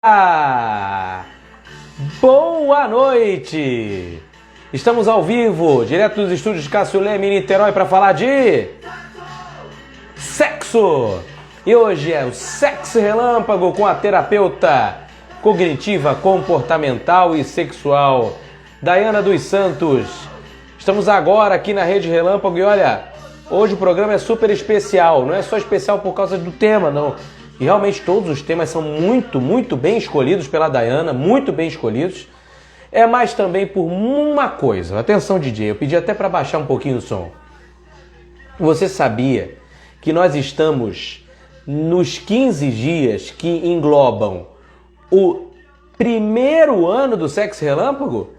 Ah, boa noite! Estamos ao vivo, direto dos estúdios de Cássio Leme, em Niterói, para falar de sexo! E hoje é o Sexo Relâmpago com a terapeuta cognitiva, comportamental e sexual, Daiana dos Santos. Estamos agora aqui na Rede Relâmpago e olha, hoje o programa é super especial. Não é só especial por causa do tema, não. E realmente todos os temas são muito bem escolhidos pela Daiana, muito bem escolhidos. É mais também por uma coisa. Atenção, DJ, eu pedi até para baixar um pouquinho o som. Você sabia que nós estamos nos 15 dias que englobam o primeiro ano do Sexo Relâmpago?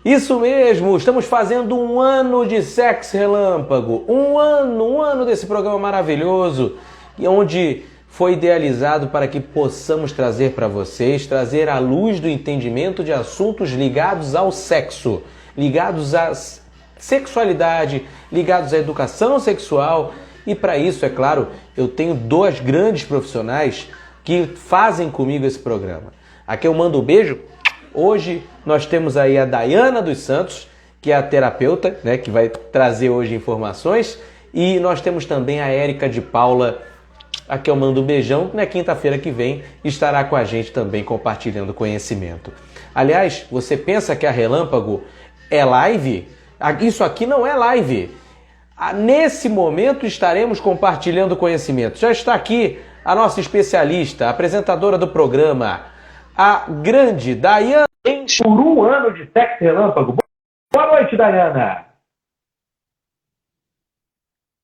Isso mesmo, estamos fazendo um ano de Sexo Relâmpago. Um ano desse programa maravilhoso, onde foi idealizado para que possamos trazer para vocês, trazer à luz do entendimento de assuntos ligados ao sexo, ligados à sexualidade, ligados à educação sexual. E para isso, é claro, eu tenho dois grandes profissionais que fazem comigo esse programa. Aqui eu mando um beijo. Hoje nós temos aí a Daiana dos Santos, que é a terapeuta, né, que vai trazer hoje informações. E nós temos também a Érica de Paula. Aqui eu mando um beijão, na quinta-feira que vem estará com a gente também compartilhando conhecimento. Aliás, você pensa que a Relâmpago é live? Isso aqui não é live. Nesse momento estaremos compartilhando conhecimento. Já está aqui a nossa especialista, a apresentadora do programa, a grande Daiana. Por um ano de Sexo Relâmpago. Boa noite, Daiana.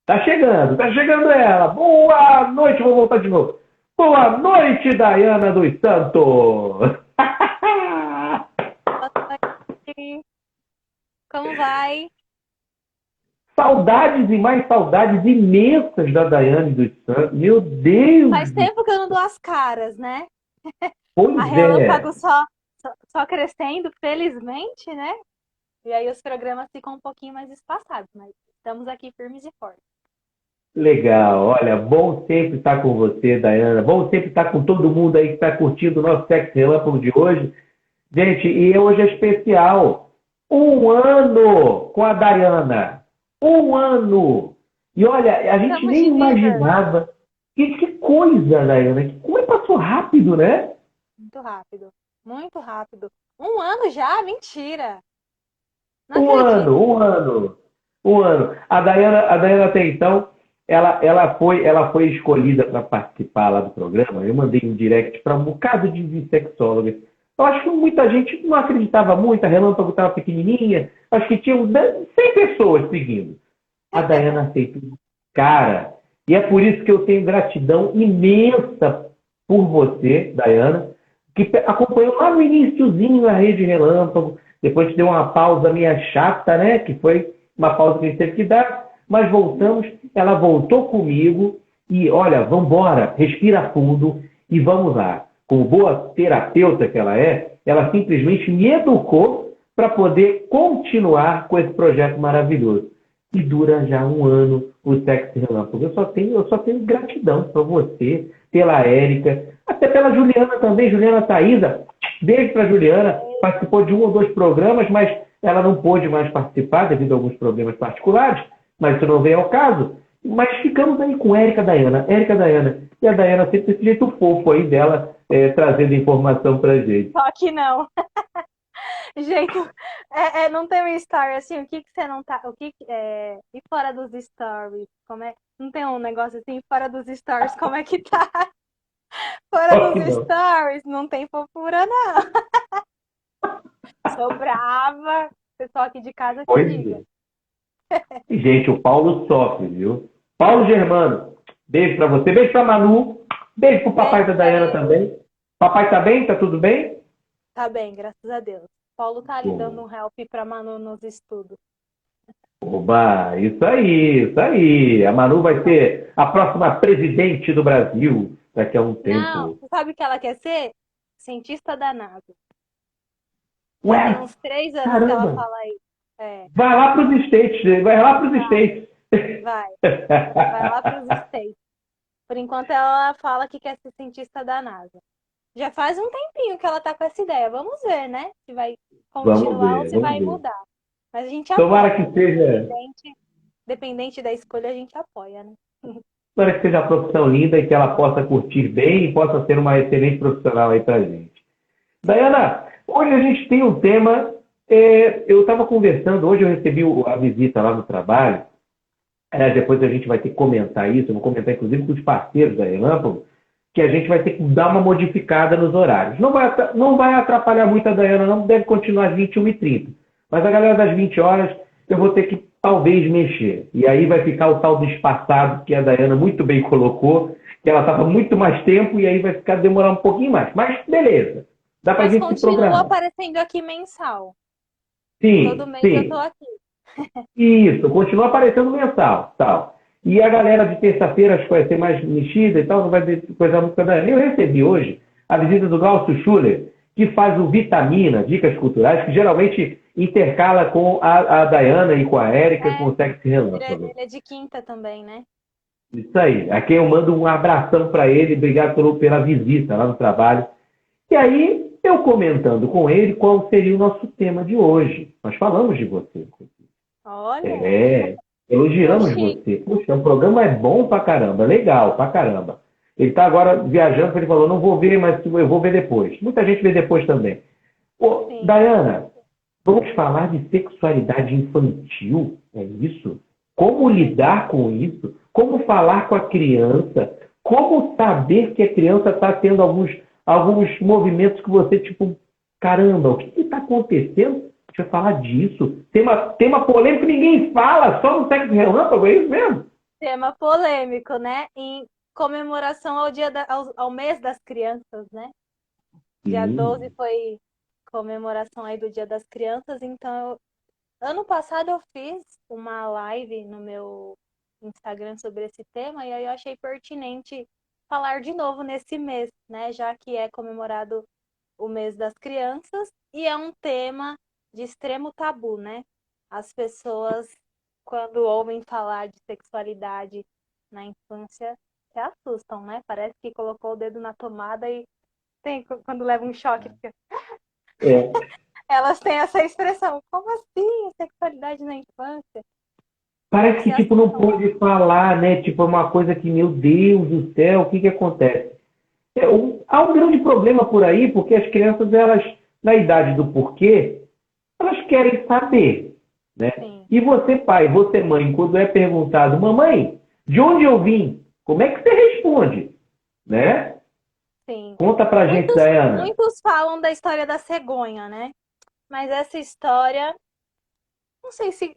Tá chegando ela. Boa noite, vou voltar de novo. Boa noite, Daiana dos Santos. Boa noite. Como vai? Saudades e mais saudades imensas da Daiane dos Santos. Meu Deus! Faz tempo que eu não dou as caras, né? Pois A é. Relâmpago só crescendo, felizmente, né? E aí os programas ficam um pouquinho mais espaçados, mas estamos aqui firmes e fortes. Legal, olha, bom sempre estar com você, Daiana. Bom sempre estar com todo mundo aí que está curtindo o nosso Sexo Relâmpago de hoje. Gente, e hoje é especial. Um ano com a Daiana. Um ano. E olha, a gente Estamos nem de vida. imaginava. Que coisa, Daiana. Como é que passou rápido, né? Muito rápido. Muito rápido. Um ano já? Mentira. Não Um acredito. ano. A Daiana até então, ela foi escolhida para participar lá do programa. Eu mandei um direct para um bocado de sexólogas. Eu acho que muita gente não acreditava muito, a Relâmpago estava pequenininha. Acho que tinha 100 pessoas seguindo. A Daiana aceitou. Cara, e é por isso que eu tenho gratidão imensa por você, Daiana, que acompanhou lá no iniciozinho a Rede Relâmpago, depois deu uma pausa meio chata, né? Que foi uma pausa que a gente teve que dar, mas voltamos, ela voltou comigo e olha, vamos embora, respira fundo e vamos lá. Como boa terapeuta que ela é, ela simplesmente me educou para poder continuar com esse projeto maravilhoso. E dura já um ano o Sexo Relâmpago. Eu só tenho gratidão para você, pela Érica, até pela Juliana também, Juliana Thaísa. Beijo para Juliana, participou de um ou dois programas, mas ela não pôde mais participar devido a alguns problemas particulares, mas isso não veio ao caso. Mas ficamos aí com Érica Daiana. E a Daiana sempre esse jeito fofo aí dela, trazendo informação pra gente. Só que não. Gente, não tem um story assim, o que você não tá. E fora dos stories? Como é? Não tem um negócio assim, fora dos stories, como é que tá? Fora dos stories, não tem fofura, não. Sou brava. Pessoal aqui de casa que diga. Gente, o Paulo sofre, viu? Paulo Germano, beijo pra você, beijo pra Manu, beijo pro papai da Daiana também. Papai tá bem? Tá tudo bem? Tá bem, graças a Deus. Paulo tá ali dando um help pra Manu nos estudos. Oba, isso aí. A Manu vai ser a próxima presidente do Brasil daqui a um tempo. Não, você sabe o que ela quer ser? Cientista da NASA. Ué, tem uns 3 anos caramba. que ela fala aí. Vai lá pros States, vai lá pros States. Vai lá pros States. Por enquanto ela fala que quer ser cientista da NASA. Já faz um tempinho que ela tá com essa ideia. Vamos ver, né? Se vai Vamos continuar ou ver, se vamos vai ver. mudar. Mas a gente Tomara apoia, que né? seja, Dependente da escolha, a gente apoia, né? tomara que seja uma profissão linda e que ela possa curtir bem e possa ser uma excelente profissional aí pra gente. Sim. Dayana, hoje a gente tem um tema. Eu estava conversando, hoje eu recebi a visita lá no trabalho. Depois a gente vai ter que comentar isso, eu vou comentar inclusive com os parceiros da Relâmpago, que a gente vai ter que dar uma modificada nos horários. Não vai atrapalhar muito a Dayana, não deve continuar às 21h30. Mas a galera das 20 horas eu vou ter que talvez mexer. E aí vai ficar o tal do espaçado que a Dayana muito bem colocou, que ela estava muito mais tempo e aí vai ficar demorar um pouquinho mais. Mas beleza, dá para a Mas gente se continua programar. aparecendo aqui mensal. Todo Sim, mês eu tô sim. aqui. Isso, continua aparecendo mensal, tal. E a galera de terça-feira acho que vai ser mais mexida e tal, não vai ter coisa muito da Eu recebi hoje a visita do Glaucio Schuller, que faz o Vitamina, Dicas Culturais, que geralmente intercala com a Dayana e com a Érica, com É, o Sexy Relâmpago. ele é de quinta também, né? Isso aí. A quem eu mando um abração para ele, obrigado pela visita lá no trabalho. E aí, eu comentando com ele qual seria o nosso tema de hoje. Nós falamos de você. Olha, É, tô elogiamos chique. você. Puxa, o programa é bom pra caramba, legal pra caramba. Ele está agora viajando, ele falou, não vou ver, mas eu vou ver depois. Muita gente vê depois também. Ô, Sim. Dayana, vamos falar de sexualidade infantil, é isso? Como lidar com isso? Como falar com a criança? Como saber que a criança está tendo alguns movimentos que você, tipo, caramba, o que está acontecendo? A gente vai falar disso. Tema polêmico que ninguém fala, só no sexo relâmpago, é isso mesmo? Tema polêmico, né? Em comemoração ao mês das crianças, né? Dia 12 Sim. foi comemoração aí do Dia das Crianças, então ano passado eu fiz uma live no meu Instagram sobre esse tema e aí eu achei pertinente falar de novo nesse mês, né? Já que é comemorado o mês das crianças e é um tema de extremo tabu, né? As pessoas, quando ouvem falar de sexualidade na infância, se assustam, né? Parece que colocou o dedo na tomada e tem, quando leva um choque, É, elas têm essa expressão, como assim, sexualidade na infância? E parece se que tipo não assustam pode falar, né? Tipo, é uma coisa que, meu Deus do céu, o que que acontece? Há um grande problema por aí, porque as crianças, elas, na idade do porquê, elas querem saber, né? sim, E você, pai, você, mãe, quando é perguntado, mamãe, de onde eu vim? Como é que você responde, né? sim. Conta pra gente, Muitos, Dayana. muitos falam da história da cegonha, né? Mas essa história, não sei se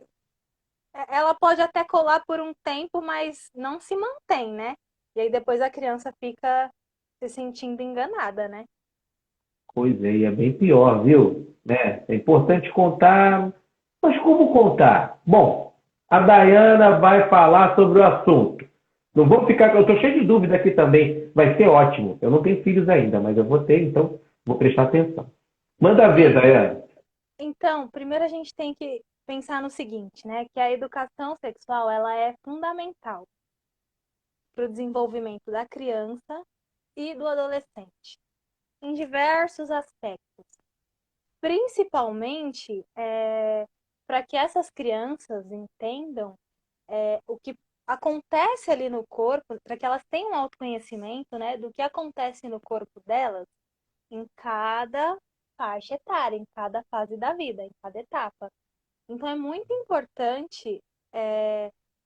ela pode até colar por um tempo, mas não se mantém, né? E aí depois a criança fica se sentindo enganada, né? Pois é, e é bem pior, viu? Né? É importante contar, mas como contar? Bom, a Dayana vai falar sobre o assunto. Não vou ficar, eu estou cheio de dúvida aqui também. Vai ser ótimo. Eu não tenho filhos ainda, mas eu vou ter, então vou prestar atenção. Manda ver, Sim. Dayana. Então, primeiro a gente tem que pensar no seguinte, né? Que a educação sexual, ela é fundamental para o desenvolvimento da criança e do adolescente, em diversos aspectos. Principalmente para que essas crianças entendam o que acontece ali no corpo, para que elas tenham um autoconhecimento, né, do que acontece no corpo delas em cada faixa etária, em cada fase da vida, em cada etapa. Então é muito importante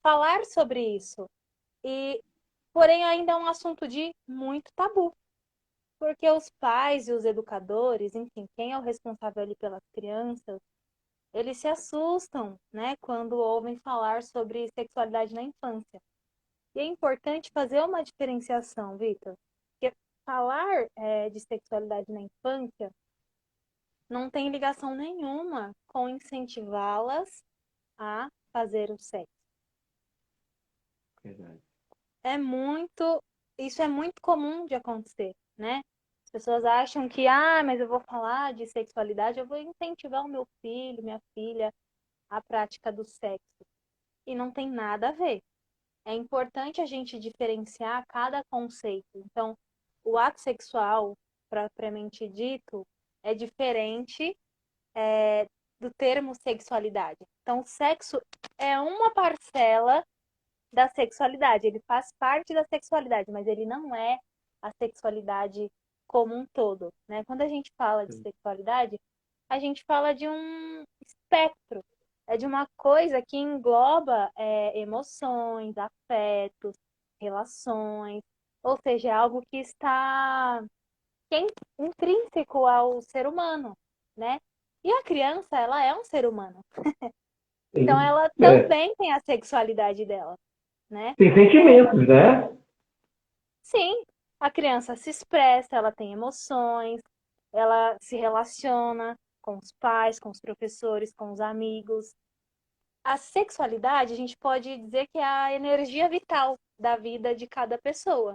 falar sobre isso. E, porém, ainda é um assunto de muito tabu, porque os pais e os educadores, enfim, quem é o responsável ali pelas crianças, eles se assustam, né, quando ouvem falar sobre sexualidade na infância. E é importante fazer uma diferenciação, Vitor, porque falar de sexualidade na infância não tem ligação nenhuma com incentivá-las a fazer o sexo. Verdade. É muito, isso é muito comum de acontecer, né? As pessoas acham que, ah, mas eu vou falar de sexualidade, eu vou incentivar o meu filho, minha filha, à prática do sexo. E não tem nada a ver. É importante a gente diferenciar cada conceito. Então, o ato sexual, propriamente dito é diferente do termo sexualidade. Então, o sexo é uma parcela da sexualidade, ele faz parte da sexualidade, mas ele não é a sexualidade como um todo, né? Quando a gente fala de sexualidade, a gente fala de um espectro, é de uma coisa que engloba emoções, afetos, relações, ou seja, é algo que é intrínseco ao ser humano, né? E a criança, ela é um ser humano. Então, Sim. ela É. também tem a sexualidade dela, né? Tem sentimentos, né? Sim, a criança se expressa, ela tem emoções, ela se relaciona com os pais, com os professores, com os amigos. A sexualidade, a gente pode dizer que é a energia vital da vida de cada pessoa,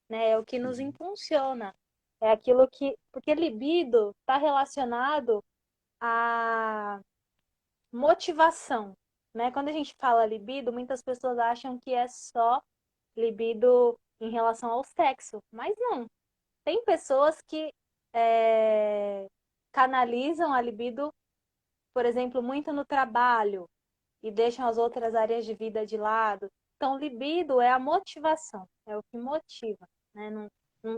né? É o que nos impulsiona. É aquilo que. Porque libido está relacionado à motivação, né? Quando a gente fala libido, muitas pessoas acham que é só libido em relação ao sexo, mas não. Tem pessoas que é, canalizam a libido, por exemplo, muito no trabalho e deixam as outras áreas de vida de lado. Então, libido é a motivação, é o que motiva, né?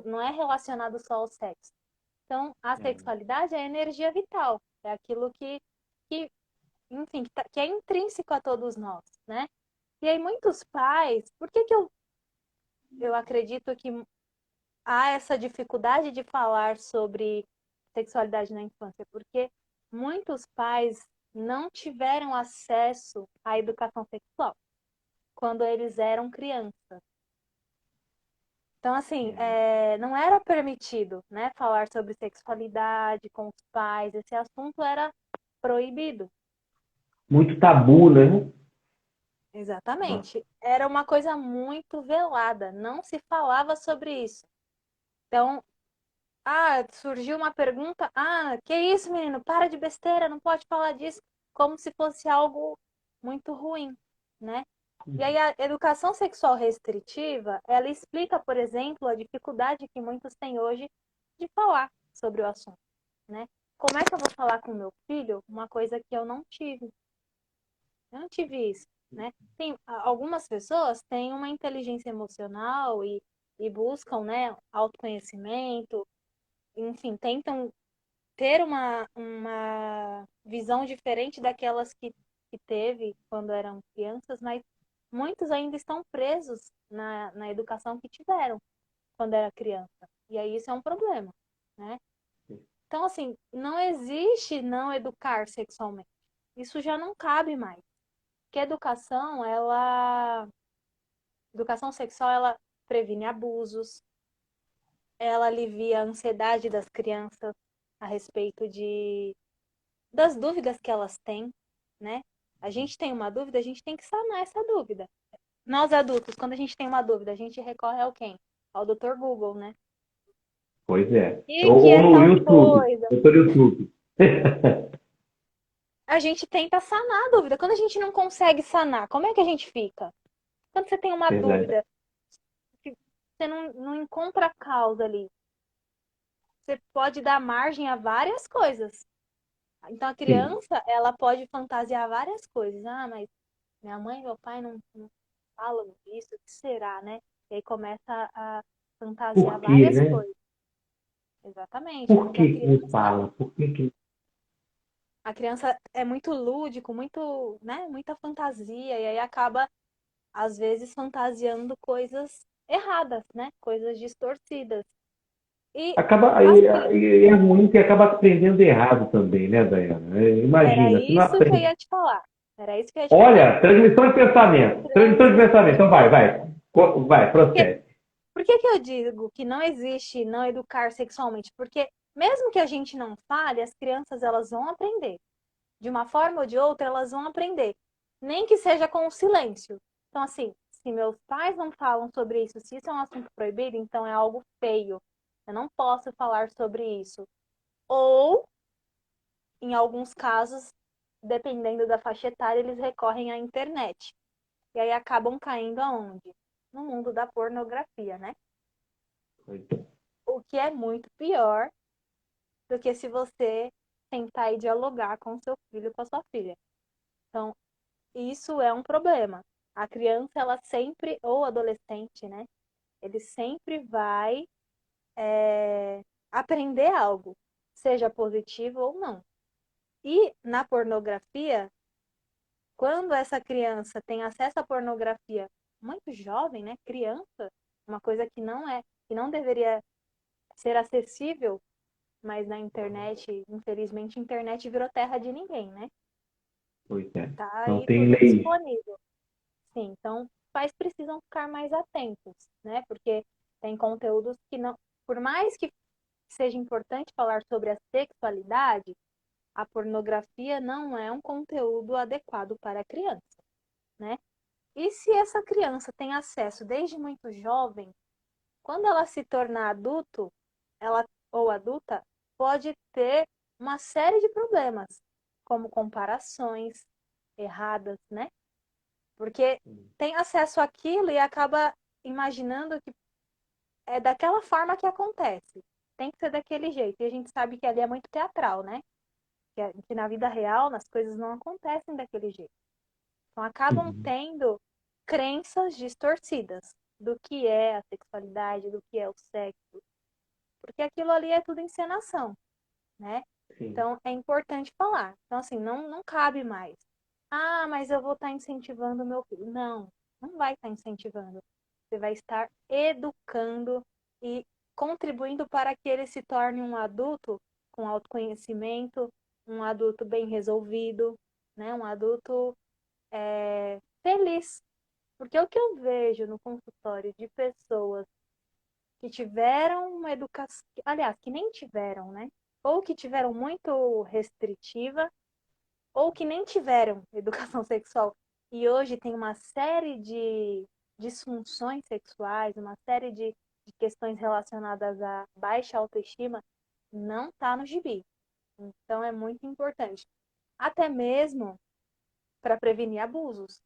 Não é relacionado só ao sexo. Então, a sexualidade é a energia vital, é aquilo que enfim, que é intrínseco a todos nós, né? E aí, muitos pais, por que que eu acredito que há essa dificuldade de falar sobre sexualidade na infância? Porque muitos pais não tiveram acesso à educação sexual quando eles eram crianças. Então, assim, não era permitido, né, falar sobre sexualidade com os pais, esse assunto era proibido. Muito tabu, né? Exatamente. Era uma coisa muito velada, não se falava sobre isso. Então, surgiu uma pergunta, que isso, menino? Para de besteira, não pode falar disso, como se fosse algo muito ruim, né? E aí a educação sexual restritiva, ela explica, por exemplo, a dificuldade que muitos têm hoje de falar sobre o assunto, né? Como é que eu vou falar com meu filho uma coisa que eu não tive? Eu não tive isso, né? Algumas pessoas têm uma inteligência emocional e buscam, né, autoconhecimento, enfim, tentam ter uma visão diferente daquelas que teve quando eram crianças, mas muitos ainda estão presos na educação que tiveram quando era criança. E aí isso é um problema, né? Então, assim, não existe não educar sexualmente. Isso já não cabe mais. Porque a educação sexual, ela previne abusos, ela alivia a ansiedade das crianças a respeito das dúvidas que elas têm, né? A gente tem uma dúvida, a gente tem que sanar essa dúvida. Nós adultos, quando a gente tem uma dúvida, a gente recorre ao quem? Ao Dr. Google, né? Pois é. E que Ou é no tal YouTube. coisa? Doutor YouTube. A gente tenta sanar a dúvida. Quando a gente não consegue sanar, como é que a gente fica? Quando você tem uma Verdade. dúvida, que você não encontra a causa ali, você pode dar margem a várias coisas. Então a Sim. criança, ela pode fantasiar várias coisas. Mas minha mãe e meu pai não falam isso, o que será, né? E aí começa a fantasiar Por quê, várias né? coisas. Exatamente, Por porque que que não fala? Por que que... a criança é muito lúdico, muito, né, muita fantasia, e aí acaba, às vezes, fantasiando coisas erradas, né? Coisas distorcidas. E Acaba, as é ruim que acaba aprendendo errado também, né, Dayana? Era Imagina, se não isso que eu aprende. ia te falar. Era isso que eu ia te falar. Olha, transmissão de pensamento. Transmissão de pensamento. Então vai, vai. Vai, Porque, procede. por que que eu digo que não existe não educar sexualmente? Porque mesmo que a gente não fale, as crianças elas vão aprender. De uma forma ou de outra, elas vão aprender. Nem que seja com o silêncio. Então, assim, se meus pais não falam sobre isso, se isso é um assunto proibido, então é algo feio. Eu não posso falar sobre isso. Ou, em alguns casos, dependendo da faixa etária, eles recorrem à internet. E aí acabam caindo aonde? No mundo da pornografia, né? Pois é. O que é muito pior do que se você tentar e dialogar com seu filho, com a sua filha. Então, isso é um problema. A criança, ela sempre, ou adolescente, né? Ele sempre vai aprender algo, seja positivo ou não. E na pornografia, quando essa criança tem acesso à pornografia muito jovem, né? Criança, uma coisa que não deveria ser acessível, mas na internet, infelizmente, a internet virou terra de ninguém, né? Pois é. Tá Não aí tem tudo lei. disponível. Sim, então pais precisam ficar mais atentos, né? Porque tem conteúdos que não, por mais que seja importante falar sobre a sexualidade, a pornografia não é um conteúdo adequado para a criança, né? E se essa criança tem acesso desde muito jovem, quando ela se tornar adulto, ela ou adulta, pode ter uma série de problemas, como comparações erradas, né? Porque tem acesso àquilo e acaba imaginando que é daquela forma que acontece. Tem que ser daquele jeito. E a gente sabe que ali é muito teatral, né? Que na vida real, as coisas não acontecem daquele jeito. Então acabam Uhum. tendo crenças distorcidas do que é a sexualidade, do que é o sexo, porque aquilo ali é tudo encenação, né? Sim. Então é importante falar. Então, assim, não cabe mais. Ah, mas eu vou estar incentivando o meu filho. Não, não vai estar incentivando. Você vai estar educando e contribuindo para que ele se torne um adulto com autoconhecimento, um adulto bem resolvido, né? Um adulto feliz. Porque o que eu vejo no consultório de pessoas que tiveram uma educação, aliás, que nem tiveram, né? Ou que tiveram muito restritiva, ou que nem tiveram educação sexual e hoje tem uma série de disfunções sexuais, uma série de questões relacionadas à baixa autoestima, não está no gibi. Então é muito importante. Até mesmo para prevenir abusos,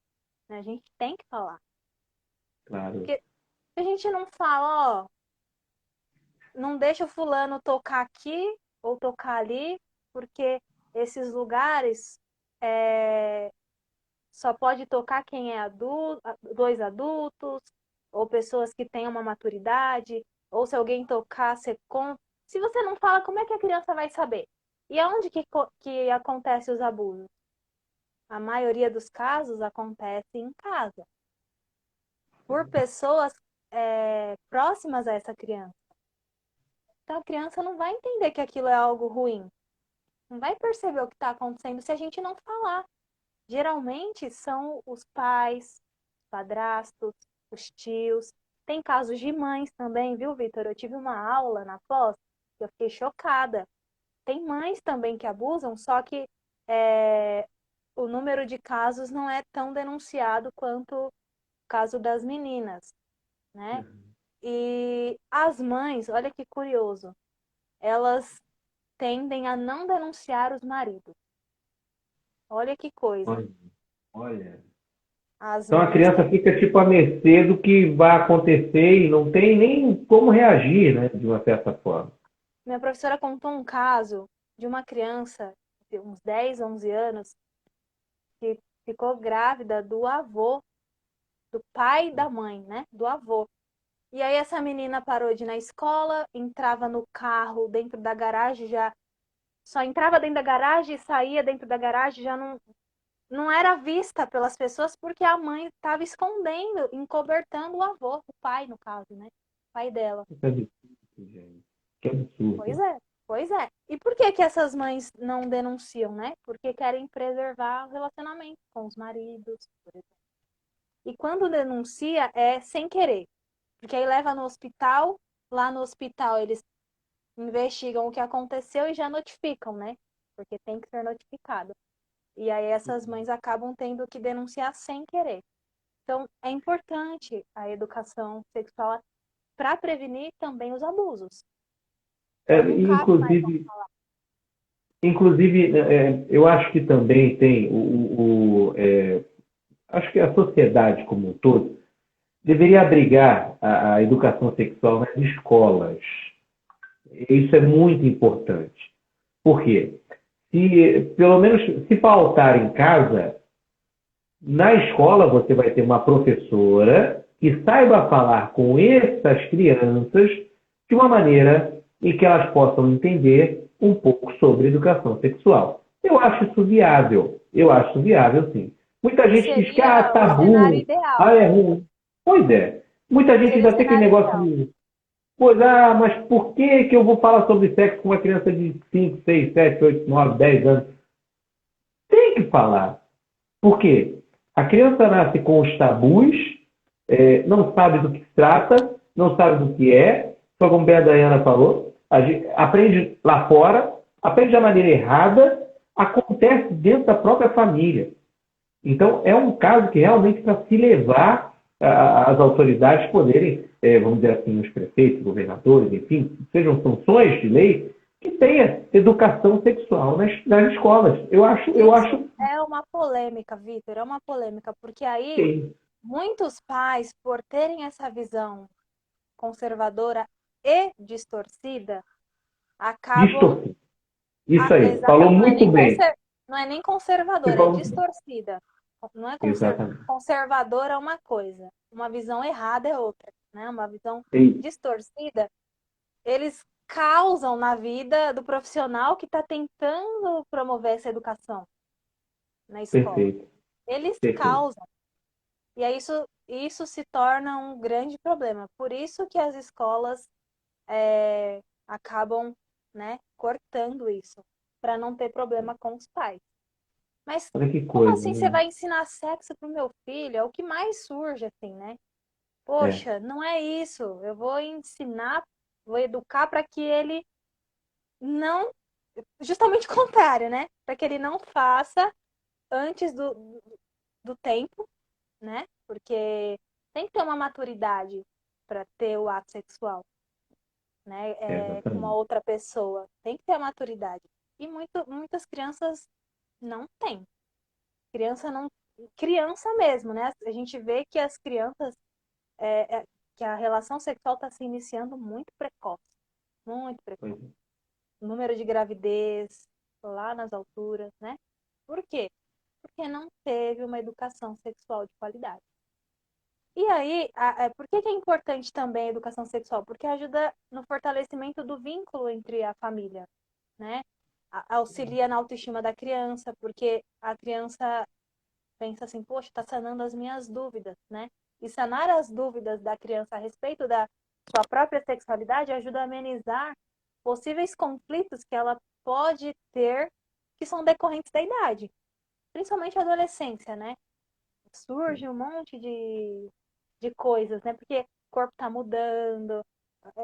né? A gente tem que falar. Claro. Porque se a gente não fala, ó, não deixa o fulano tocar aqui ou tocar ali, porque esses lugares só pode tocar quem é adulto, dois adultos, ou pessoas que têm uma maturidade, ou se alguém tocar, você com... Se você não fala, como é que a criança vai saber? E aonde que acontece os abusos? A maioria dos casos acontece em casa, por pessoas próximas a essa criança. Então a criança não vai entender que aquilo é algo ruim, não vai perceber o que está acontecendo se a gente não falar. Geralmente são os pais, padrastos, os tios. Tem casos de mães também, viu, Vitor? Eu tive uma aula na pós que eu fiquei chocada. Tem mães também que abusam, só que é, o número de casos não é tão denunciado quanto o caso das meninas, né? E as mães, olha que curioso, elas tendem a não denunciar os maridos. Olha que coisa. Olha, olha. As Então a mães criança fica tipo à mercê do que vai acontecer e não tem nem como reagir, né, de uma certa forma. Minha professora contou um caso de uma criança de uns 10, 11 anos que ficou grávida do avô, do pai da mãe, né? Do avô. E aí essa menina parou de ir na escola, entrava no carro dentro da garagem, já só entrava dentro da garagem e saía dentro da garagem, já não era vista pelas pessoas porque a mãe estava escondendo, encobertando o avô, o pai no caso, né? O pai dela. Que absurdo, gente. Que Pois absurdo. é, pois é. E por que que essas mães não denunciam, né? Porque querem preservar o relacionamento com os maridos, por exemplo. E quando denuncia é sem querer, porque aí leva no hospital, lá no hospital eles investigam o que aconteceu e já notificam, né? Porque tem que ser notificado. E aí essas mães acabam tendo que denunciar sem querer. Então é importante a educação sexual para prevenir também os abusos. É, Então não cabe mais. inclusive eu acho que também tem acho que a sociedade como um todo deveria abrigar a educação sexual nas escolas. Isso é muito importante. Por quê? Se, pelo menos, se faltar em casa, na escola você vai ter uma professora que saiba falar com essas crianças de uma maneira em que elas possam entender um pouco sobre educação sexual. Eu acho isso viável. Eu acho isso viável, sim. Muita gente diz que Seria o cenário tabu, ideal. é ruim. Pois é. Muita gente Seria o ainda tem aquele cenário negócio ideal. de, pois, mas por que que eu vou falar sobre sexo com uma criança de 5, 6, 7, 8, 9, 10 anos? Tem que falar. Por quê? A criança nasce com os tabus, não sabe do que se trata, não sabe do que é, foi como bem a Dayana falou, a gente aprende lá fora, aprende da maneira errada, acontece dentro da própria família. Então, é um caso que realmente para se levar as autoridades poderem, vamos dizer assim, os prefeitos, governadores, enfim, sejam funções de lei, que tenha educação sexual nas escolas. Eu acho Isso é uma polêmica, Vitor, é uma polêmica, porque aí que muitos pais, por terem essa visão conservadora e distorcida, acabam. distorcer. Isso aí, falou Exatamente, muito bem. não é nem Você conservadora, é falou muito bem. distorcida. Não é Exatamente. conservadora é uma coisa, uma visão errada é outra, né? Uma visão Sim, distorcida, eles causam na vida do profissional que está tentando promover essa educação na escola. perfeito, Eles perfeito. causam. E aí isso se torna um grande problema. Por isso que as escolas acabam, né, cortando isso, para não ter problema com os pais. Mas Olha que como coisa, assim você né? vai ensinar sexo pro meu filho? É o que mais surge, assim, né? É, Poxa, não é isso. Eu vou ensinar, vou educar para que ele não. Justamente o contrário, né? Para que ele não faça antes do tempo, né? Porque tem que ter uma maturidade para ter o ato sexual, né? Com uma exatamente. outra pessoa. Tem que ter a maturidade. E muitas crianças não têm. Criança não. Criança mesmo, né? A gente vê que as crianças, que a relação sexual está se iniciando muito precoce. Muito Pois precoce. é. O número de gravidez lá nas alturas, né? Por quê? Porque não teve uma educação sexual de qualidade. E aí, por que que é importante também a educação sexual? Porque ajuda no fortalecimento do vínculo entre a família, né? Auxilia na autoestima da criança, porque a criança pensa assim, poxa, está sanando as minhas dúvidas, né? E sanar as dúvidas da criança a respeito da sua própria sexualidade ajuda a amenizar possíveis conflitos que ela pode ter que são decorrentes da idade, principalmente a adolescência, né? Surge um monte de coisas, né? Porque o corpo está mudando,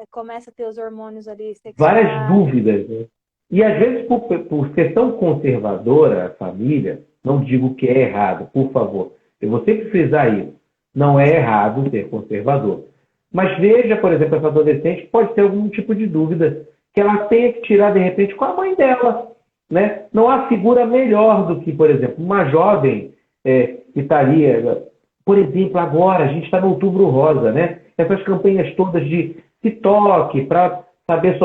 começa a ter os hormônios ali Várias sexuais. dúvidas, né? E às vezes, por ser tão conservadora a família, não digo que é errado, por favor. Eu vou sempre frisar isso. Não é errado ser conservador. Mas veja, por exemplo, essa adolescente que pode ter algum tipo de dúvida que ela tenha que tirar, de repente, com a mãe dela. Né? Não há figura melhor do que, por exemplo, uma jovem que estaria, por exemplo, agora, a gente está no Outubro Rosa, né? Essas campanhas todas de se toque para saber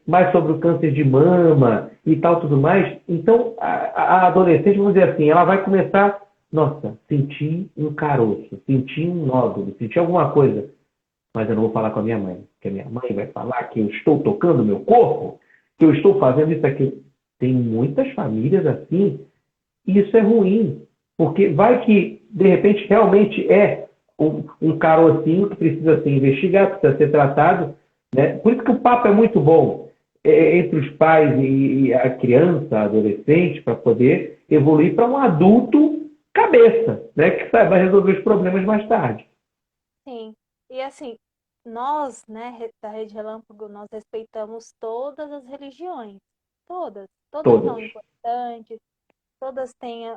mais sobre o câncer de mama e tal, tudo mais. Então, a adolescente, vamos dizer assim, ela vai começar, nossa, senti um caroço, senti um nódulo, senti alguma coisa, mas eu não vou falar com a minha mãe, porque a minha mãe vai falar que eu estou tocando o meu corpo, que eu estou fazendo isso aqui. Tem muitas famílias assim, e isso é ruim, porque vai que, de repente, realmente é um carocinho que precisa ser investigado, precisa ser tratado. Né? Por isso que o papo é muito bom entre os pais e a criança, a adolescente, para poder evoluir para um adulto cabeça, né? Que saiba resolver os problemas mais tarde. Sim. E assim, nós, né, da Rede Relâmpago, nós respeitamos todas as religiões. Todas. Todas Todas. são importantes, todas têm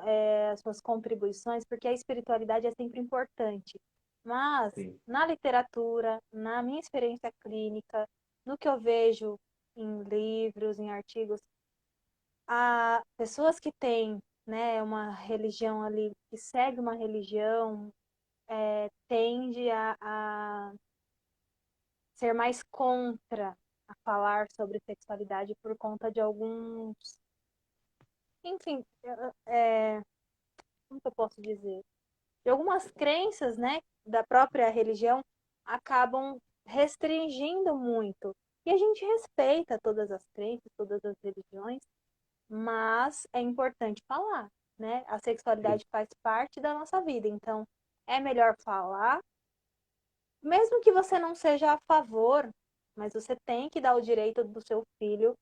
as suas contribuições, porque a espiritualidade é sempre importante. Mas, Sim. na literatura, na minha experiência clínica, no que eu vejo em livros, em artigos, há pessoas que têm, né, uma religião ali, que segue uma religião, tende a ser mais contra a falar sobre sexualidade por conta de alguns, enfim, como que eu posso dizer? De algumas crenças, né, da própria religião, acabam restringindo muito. E a gente respeita todas as crenças, todas as religiões, mas é importante falar, né? A sexualidade faz parte da nossa vida, então é melhor falar, mesmo que você não seja a favor, mas você tem que dar o direito do seu filho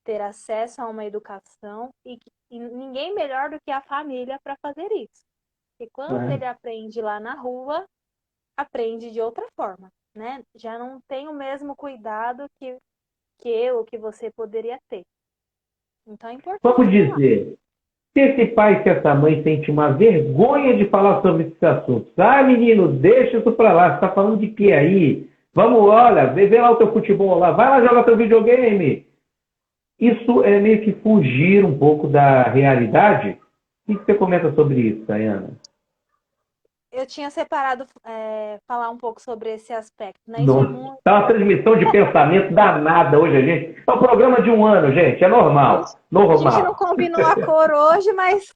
ter acesso a uma educação e ninguém melhor do que a família para fazer isso. E quando É. ele aprende lá na rua, aprende de outra forma, né? Já não tem o mesmo cuidado que eu ou que você poderia ter. Então é importante Vamos falar. dizer, se esse pai, se essa mãe sente uma vergonha de falar sobre esses assuntos. Ah, menino, deixa isso pra lá. Você está falando de quê aí? Vamos, olha, vê lá o teu futebol lá. Vai lá jogar teu videogame. Isso é meio que fugir um pouco da realidade. O que você comenta sobre isso, Dayana? Eu tinha separado falar um pouco sobre esse aspecto, né? Isso é Nossa, muito. tá uma transmissão de pensamento danada hoje, a gente. É um programa de um ano, gente. É normal. A gente não Normal. combinou a cor hoje, mas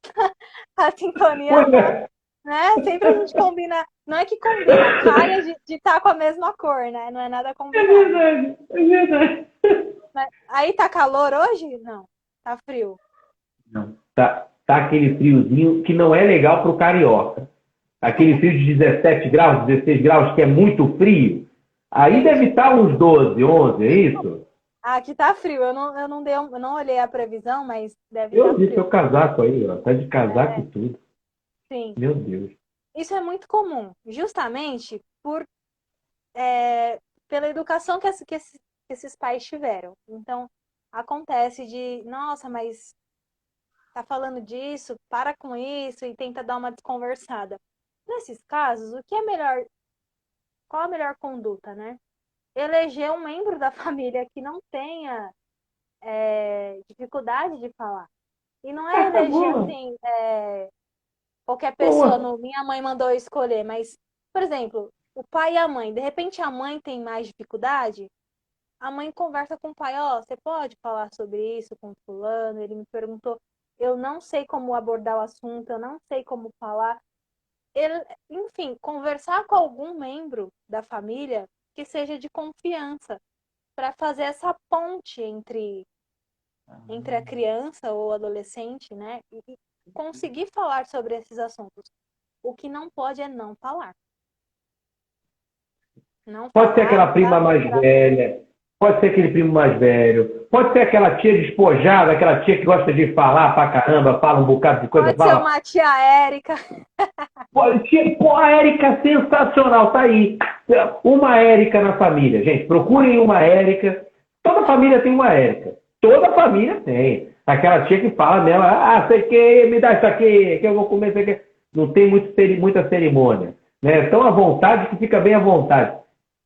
a sintonia, Pois é. né? Sempre a gente combina. Não é que combina, calha de estar com a mesma cor, né? Não é nada É combinado. verdade. É verdade. Aí tá calor hoje? Não. Tá frio. Não. Tá aquele friozinho que não é legal pro carioca. Aquele frio de 17 graus, 16 graus, que é muito frio. Aí deve Entendi. estar uns 12, 11, é isso? Aqui tá frio. Eu não olhei a previsão, mas deve estar Eu vi frio. seu casaco aí, ó. Tá de casaco É, e tudo. sim. Meu Deus. Isso é muito comum, justamente pela educação que esses pais tiveram. Então, acontece de, nossa, mas tá falando disso, para com isso e tenta dar uma desconversada. Nesses casos, o que é melhor, qual a melhor conduta, né? Eleger um membro da família que não tenha dificuldade de falar. E não é eleger Acabou. assim, qualquer pessoa, Boa. minha mãe mandou eu escolher, mas, por exemplo, o pai e a mãe, de repente a mãe tem mais dificuldade, a mãe conversa com o pai, ó, você pode falar sobre isso com fulano? Ele me perguntou, eu não sei como abordar o assunto, eu não sei como falar. Enfim, conversar com algum membro da família que seja de confiança, para fazer essa ponte entre a criança ou adolescente, né? E conseguir falar sobre esses assuntos. O que não pode é não falar. Não Pode ser falar, aquela não prima dar mais outra voz. velha, pode ser aquele primo mais velho, pode ser aquela tia despojada, aquela tia que gosta de falar pra caramba, fala um bocado de coisa, Pode ser fala. uma tia Érica. Pô, a Érica sensacional, tá aí. Uma Érica na família, gente. Procurem uma Érica. Toda família tem uma Érica. Toda família tem. Aquela tia que fala nela, ah, sei que, me dá isso aqui, que eu vou comer isso aqui. Não tem muita cerimônia. Né? Tão à vontade que fica bem à vontade.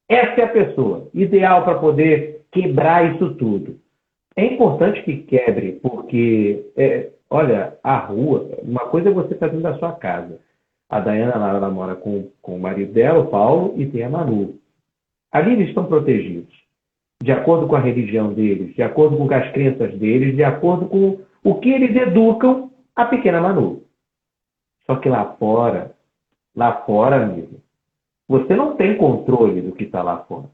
Essa é a pessoa ideal para poder quebrar isso tudo. É importante que quebre, porque, olha, a rua, uma coisa é você estar dentro da sua casa. A Dayana, ela mora com o marido dela, o Paulo, e tem a Manu. Ali eles estão protegidos, de acordo com a religião deles, de acordo com as crenças deles, de acordo com o que eles educam a pequena Manu. Só que lá fora, amigo, você não tem controle do que está lá fora,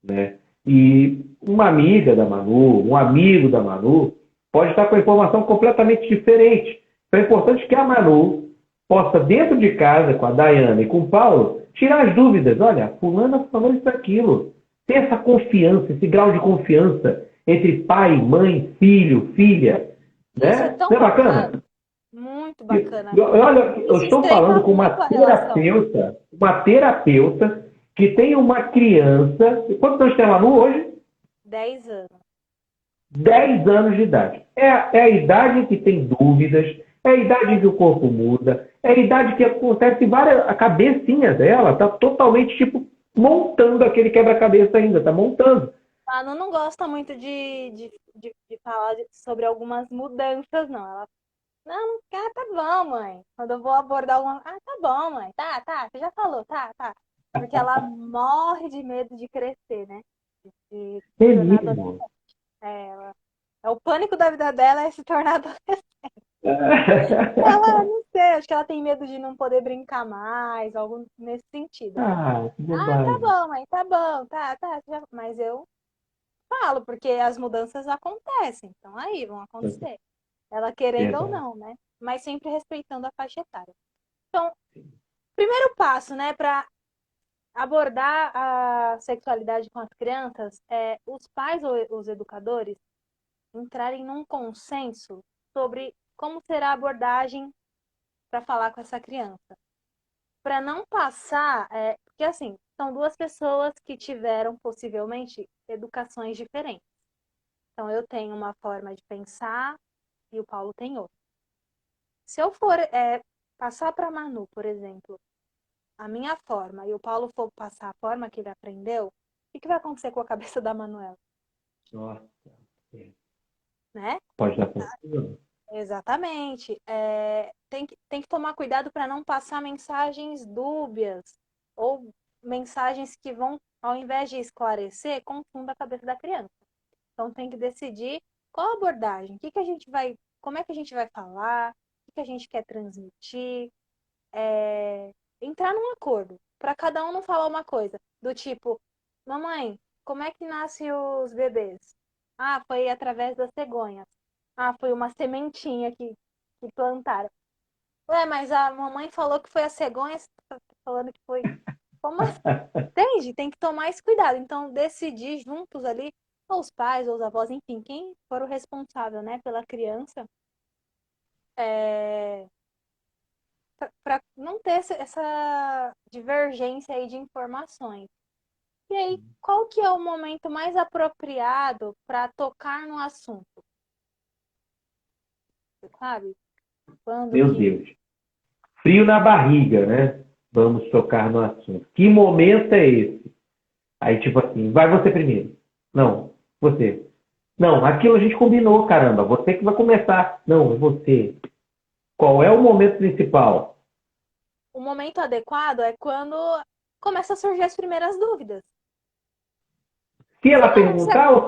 né? E uma amiga da Manu, um amigo da Manu, pode estar com a informação completamente diferente. Então é importante que a Manu possa, dentro de casa, com a Dayana e com o Paulo, tirar as dúvidas. Olha, fulana falou isso aquilo. Ter essa confiança, esse grau de confiança entre pai, mãe, filho, filha. Isso é Né? tão Não é bacana. bacana? Muito bacana. Olha, eu Isso estou falando estreita com muito a relação. uma terapeuta que tem uma criança. Quantos anos tem a Manu hoje? 10 anos. 10 anos de idade. É a idade em que tem dúvidas, é a idade em que o corpo muda, é a idade que acontece várias. A cabecinha dela está totalmente tipo montando aquele quebra-cabeça ainda, está montando. A Anu não gosta muito de falar sobre algumas mudanças, não. Ela, não, tá bom, mãe. Quando eu vou abordar alguma. Ah, tá bom, mãe. Tá, você já falou, tá. Porque ela morre de medo de crescer, né? de É se tornar mesmo? adolescente. É o pânico da vida dela é se tornar adolescente. Ela, não sei, acho que ela tem medo de não poder brincar mais, algo nesse sentido. Ah, que Ah, tá bobagem. bom, mãe, tá bom, tá. Mas eu falo, porque as mudanças acontecem, então aí vão acontecer. Ela querendo ou Verdade. não, né? Mas sempre respeitando a faixa etária. Então, primeiro passo, né, para abordar a sexualidade com as crianças é os pais ou os educadores entrarem num consenso sobre como será a abordagem para falar com essa criança. Para não passar, porque assim, são duas pessoas que tiveram possivelmente educações diferentes. Então, eu tenho uma forma de pensar e o Paulo tem outra. Se eu for passar para a Manu, por exemplo, a minha forma e o Paulo for passar a forma que ele aprendeu, o que vai acontecer com a cabeça da Manuela, Nossa, é. né? Pode dar confusão. Exatamente. Tem que tomar cuidado para não passar mensagens dúbias ou mensagens que vão, ao invés de esclarecer, confunda a cabeça da criança. Então tem que decidir qual a abordagem, como é que a gente vai falar, o que a gente quer transmitir, entrar num acordo, para cada um não falar uma coisa, do tipo, mamãe, como é que nascem os bebês? Ah, foi através das cegonhas. Ah, foi uma sementinha que plantaram. Ué, mas a mamãe falou que foi a cegonha, você tá falando que foi. Como assim? Entende? Tem que tomar esse cuidado. Então, decidir juntos ali, ou os pais, ou os avós, enfim, quem for o responsável, né, pela criança, para não ter essa divergência aí de informações. E aí, qual que é o momento mais apropriado para tocar no assunto? Você sabe? Quando Meu que. Deus. Frio na barriga, né? Vamos tocar no assunto. Que momento é esse? Aí, tipo assim, vai você primeiro. Não, você. Não, aquilo a gente combinou, caramba. Você que vai começar. Não, é você. Qual é o momento principal? O momento adequado é quando começa a surgir as primeiras dúvidas. Se ela Se a- perguntar ou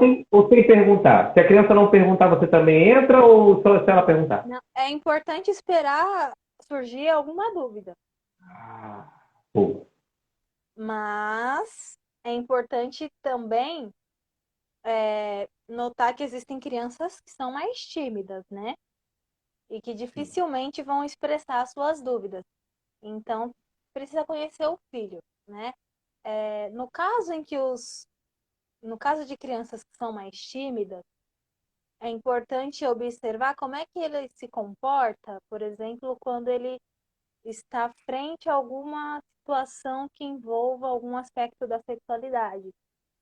sem perguntar? Se a criança não perguntar, você também entra ou só se ela perguntar? não, é importante esperar surgir alguma dúvida, Ah, pô. mas é importante também notar que existem crianças que são mais tímidas, né? E que dificilmente vão expressar suas dúvidas. Então, precisa conhecer o filho, né? No caso de crianças que são mais tímidas, é importante observar como é que ele se comporta, por exemplo, quando ele está frente a alguma situação que envolva algum aspecto da sexualidade.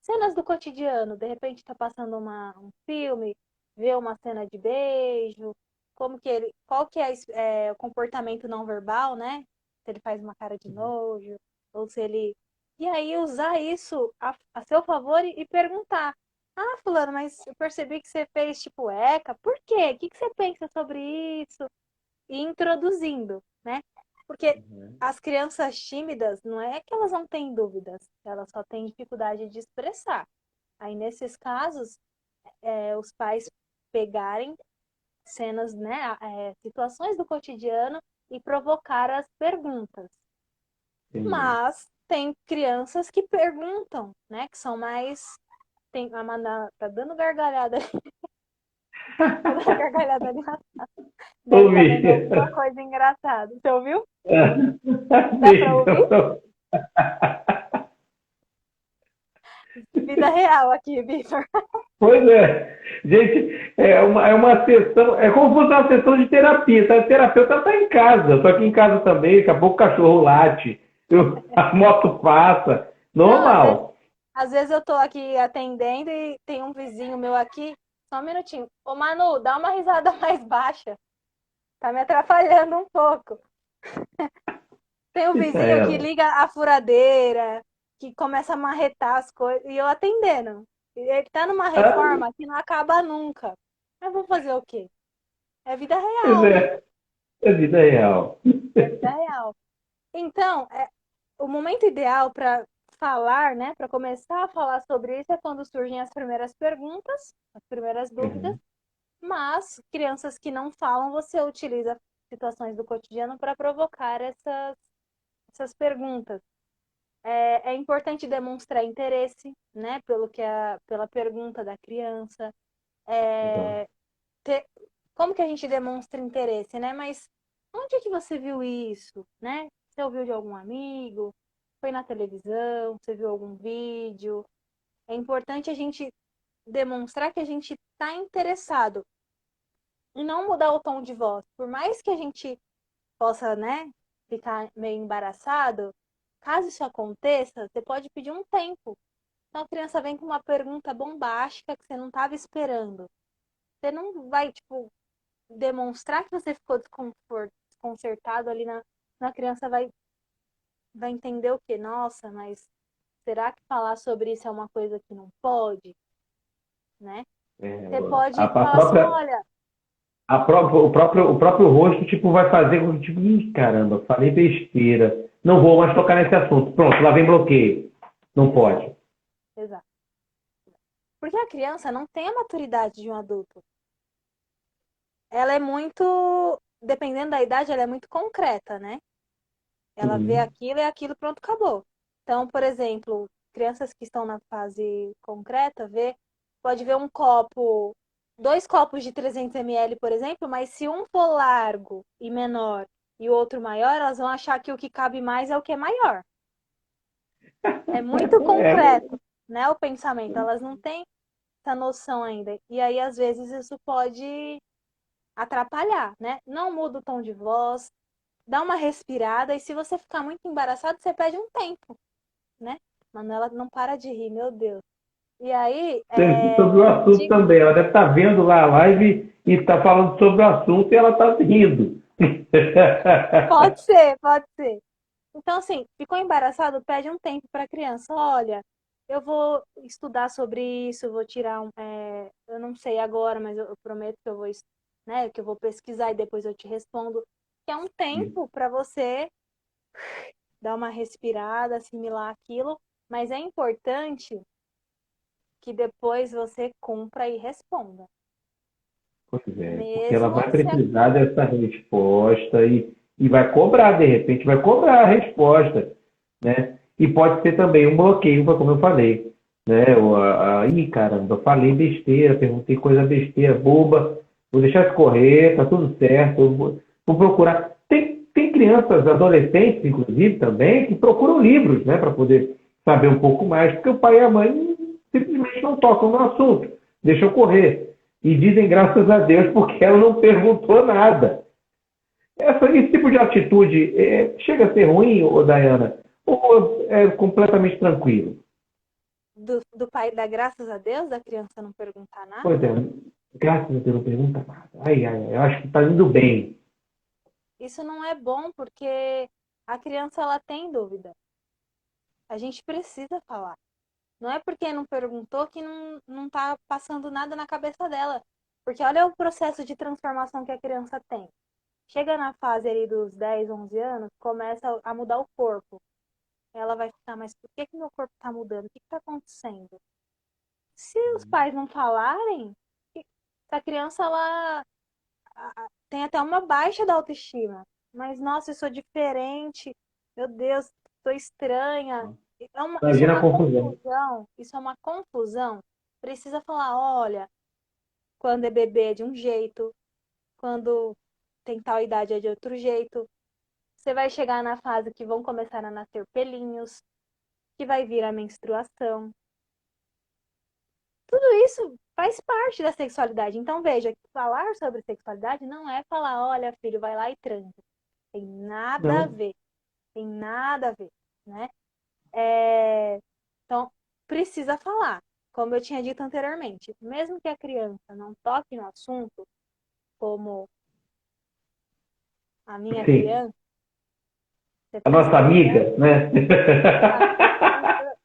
Cenas do cotidiano, de repente está passando um filme, vê uma cena de beijo, qual que é o comportamento não verbal, né? Se ele faz uma cara de nojo, ou se ele. E aí usar isso a seu favor e perguntar. Ah, fulano, mas eu percebi que você fez tipo ECA, por quê? O que que você pensa sobre isso? E introduzindo, né? Porque as crianças tímidas, não é que elas não têm dúvidas, elas só têm dificuldade de expressar. Aí, nesses casos, os pais pegarem cenas, né, situações do cotidiano e provocar as perguntas. Entendi. Mas tem crianças que perguntam, né, que são mais. A Maná tá dando gargalhada, tá dando gargalhada ali. Deve estar Ouvi. vendo alguma coisa engraçada. Você ouviu? Dá pra ouvir? Então, Vida real aqui, Vitor. pois é. Gente, é uma sessão, é como se fosse uma sessão de terapia. Tá? O terapeuta está em casa, eu tô aqui em casa também, daqui a pouco o cachorro late, a moto passa. Não, Normal. às vezes eu tô aqui atendendo e tem um vizinho meu aqui. Só um minutinho. Ô, Manu, dá uma risada mais baixa. Tá me atrapalhando um pouco. Tem um Deixa vizinho que ela. liga a furadeira, que começa a marretar as coisas, e eu atendendo. E ele tá numa Ah, reforma que não acaba nunca. Mas vou fazer o quê? É vida pois real, né? é vida real. É vida real. Então, o momento ideal para falar, né, para começar a falar sobre isso é quando surgem as primeiras perguntas, as primeiras dúvidas, Uhum. mas crianças que não falam, você utiliza situações do cotidiano para provocar essas perguntas. É importante demonstrar interesse, né, pela pergunta da criança. Então, Ter- Como que a gente demonstra interesse, né? Mas onde é que você viu isso, né? Você ouviu de algum amigo? Foi na televisão? Você viu algum vídeo? É importante a gente demonstrar que a gente está interessado e não mudar o tom de voz. Por mais que a gente possa, né, ficar meio embaraçado, caso isso aconteça, você pode pedir um tempo. Então a criança vem com uma pergunta bombástica que você não estava esperando. Você não vai, tipo, demonstrar que você ficou desconcertado ali na criança vai entender o quê? Nossa, mas será que falar sobre isso é uma coisa que não pode, né? é, Você a, pode a falar assim, própria, olha, o próprio rosto, tipo, vai fazer com que, tipo, ih, caramba, falei besteira. Não vou mais tocar nesse assunto. Pronto, lá vem bloqueio. Não exato, pode. exato. Porque a criança não tem a maturidade de um adulto. Ela é muito, dependendo da idade, ela é muito concreta, né? Ela vê Uhum. aquilo e aquilo, pronto, acabou. Então, por exemplo, crianças que estão na fase concreta, pode ver um copo, dois copos de 300 ml, por exemplo, mas se um for largo e menor e o outro maior, elas vão achar que o que cabe mais é o que é maior. É muito É, concreto, né, o pensamento. Elas não têm essa noção ainda. E aí, às vezes, isso pode atrapalhar, né? Não muda o tom de voz, dá uma respirada e se você ficar muito embaraçado, você pede um tempo, né? Manuela não para de rir, meu Deus. E aí, sobre o assunto diga, também. Ela deve estar vendo lá a live e está falando sobre o assunto e ela está rindo. pode ser, pode ser. Então, assim, ficou embaraçado, pede um tempo para a criança. Olha, eu vou estudar sobre isso, vou tirar eu não sei agora, mas eu prometo que eu vou, né, que eu vou pesquisar e depois eu te respondo. Que é um tempo para você dar uma respirada, assimilar aquilo, mas é importante que depois você cumpra e responda. Pois é, porque ela Mesmo vai se a... precisar dessa resposta e vai cobrar, de repente, vai cobrar a resposta, né? E pode ser também um bloqueio, como eu falei, né? Ih, caramba, eu falei besteira, perguntei coisa besteira, boba, vou deixar escorrer, tá tudo certo, vou procurar. Tem crianças, adolescentes, inclusive, também, que procuram livros, né, para poder saber um pouco mais, porque o pai e a mãe simplesmente não tocam no assunto, deixam correr. E dizem graças a Deus porque ela não perguntou nada. Esse tipo de atitude chega a ser ruim, ô Dayana, ou é completamente tranquilo? do pai dar graças a Deus da criança não perguntar Pois é, nada, graças a Deus não pergunta nada. Ai, ai, ai, eu acho que está indo bem. isso não é bom porque a criança ela tem dúvida. A gente precisa falar. Não é porque não perguntou que não tá passando nada na cabeça dela. Porque olha o processo de transformação que a criança tem. Chega na fase ali dos 10, 11 anos, começa a mudar o corpo. Ela vai ficar, mas por que meu corpo está mudando? O que está acontecendo? Se os pais não falarem, essa criança ela tem até uma baixa da autoestima. Mas, nossa, eu sou diferente. Meu Deus, estou estranha. Isso é Imagina a uma confusão. confusão. Isso é uma confusão. Precisa falar, olha, quando é bebê é de um jeito, quando tem tal idade é de outro jeito. Você vai chegar na fase que vão começar a nascer pelinhos, que vai vir a menstruação. Tudo isso faz parte da sexualidade. Então, veja, que falar sobre sexualidade não é falar, olha, filho, vai lá e transa. Tem nada a Não. ver. Tem nada a ver, né? É, Então, precisa falar. Como eu tinha dito anteriormente, mesmo que a criança não toque no assunto, como a minha Sim. criança, você A pensa nossa que a criança, amiga, né?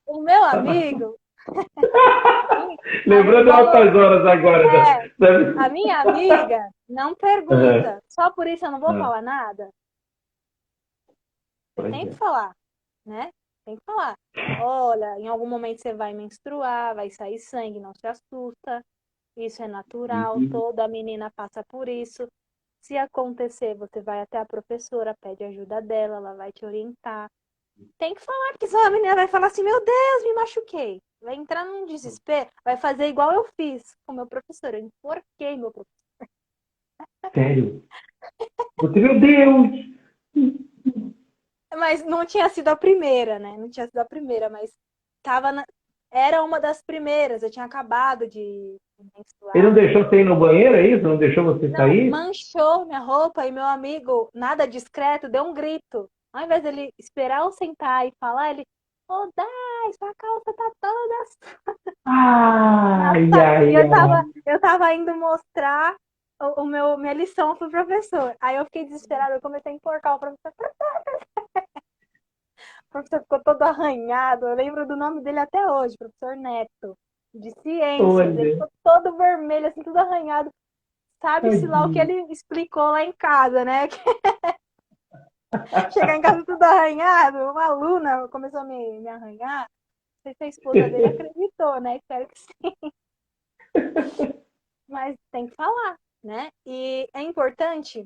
o meu amigo, a Lembrando falou, altas horas agora. é, a Da... minha amiga não Uhum. pergunta, só por isso eu não vou Ah, falar nada. Você pois tem que é. falar, né? Tem que falar. Olha, em algum momento você vai menstruar, vai sair sangue, não se assusta. Isso é natural, Uhum. toda menina passa por isso. Se acontecer, você vai até a professora, pede ajuda dela, ela vai te orientar. Tem que falar, porque senão a menina vai falar assim, meu Deus, me machuquei. Vai entrar num desespero, vai fazer igual eu fiz com meu professor. Eu enforquei meu professor. Sério. Você, meu Deus! Mas não tinha sido a primeira, né? Não tinha sido a primeira, mas tava era uma das primeiras. Eu tinha acabado de Ele não menstruar. deixou você ir no banheiro, é isso? Não deixou você Não, sair? manchou minha roupa e meu amigo, nada discreto, deu um grito. Ao invés dele esperar eu sentar e falar, ele, ô, Dai, sua calça tá toda Ai, amassada. ai, E ai. eu tava indo mostrar minha lição pro professor. Aí eu fiquei desesperada, eu comecei a enforcar o professor. O professor ficou todo arranhado. Eu lembro do nome dele até hoje, professor Neto, de ciências. Ele Olha, ficou todo vermelho, assim, tudo arranhado. Sabe-se lá o que tadinho. ele explicou lá em casa, né? Chegar em casa tudo arranhado, uma aluna começou a me arranhar. Não sei se a esposa dele acreditou, né? Espero que sim. Mas tem que falar, né? E é importante,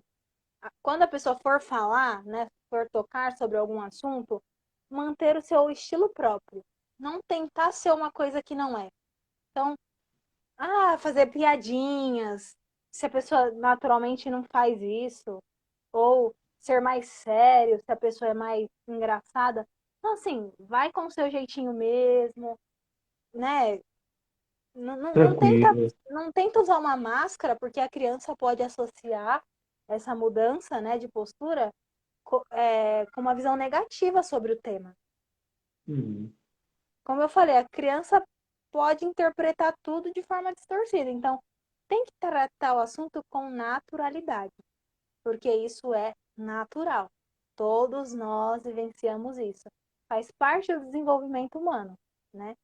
quando a pessoa for falar, né? For tocar sobre algum assunto, manter o seu estilo próprio. Não tentar ser uma coisa que não é. Então, fazer piadinhas, se a pessoa naturalmente não faz isso, ou ser mais sério, se a pessoa é mais engraçada. Então, assim, vai com o seu jeitinho mesmo, né? Tranquilo. Não tenta usar uma máscara, porque a criança pode associar essa mudança, né, de postura com uma visão negativa sobre o tema. Hum, Como eu falei, a criança pode interpretar tudo de forma distorcida. Então, tem que tratar o assunto com naturalidade, porque isso é natural. Todos nós vivenciamos isso. Faz parte do desenvolvimento humano, né?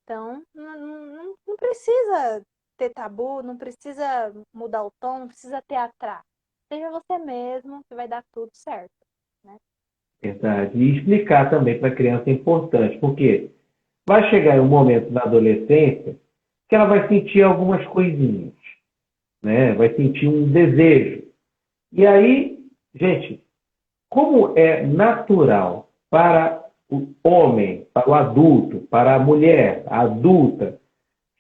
Então, não precisa ter tabu, não precisa mudar o tom, não precisa teatrar. Seja você mesmo, que vai dar tudo certo, né? verdade. E explicar também para a criança é importante, porque vai chegar em um momento na adolescência que ela vai sentir algumas coisinhas, né? Vai sentir um desejo. E aí, gente, como é natural para o homem, para o adulto, para a mulher a adulta,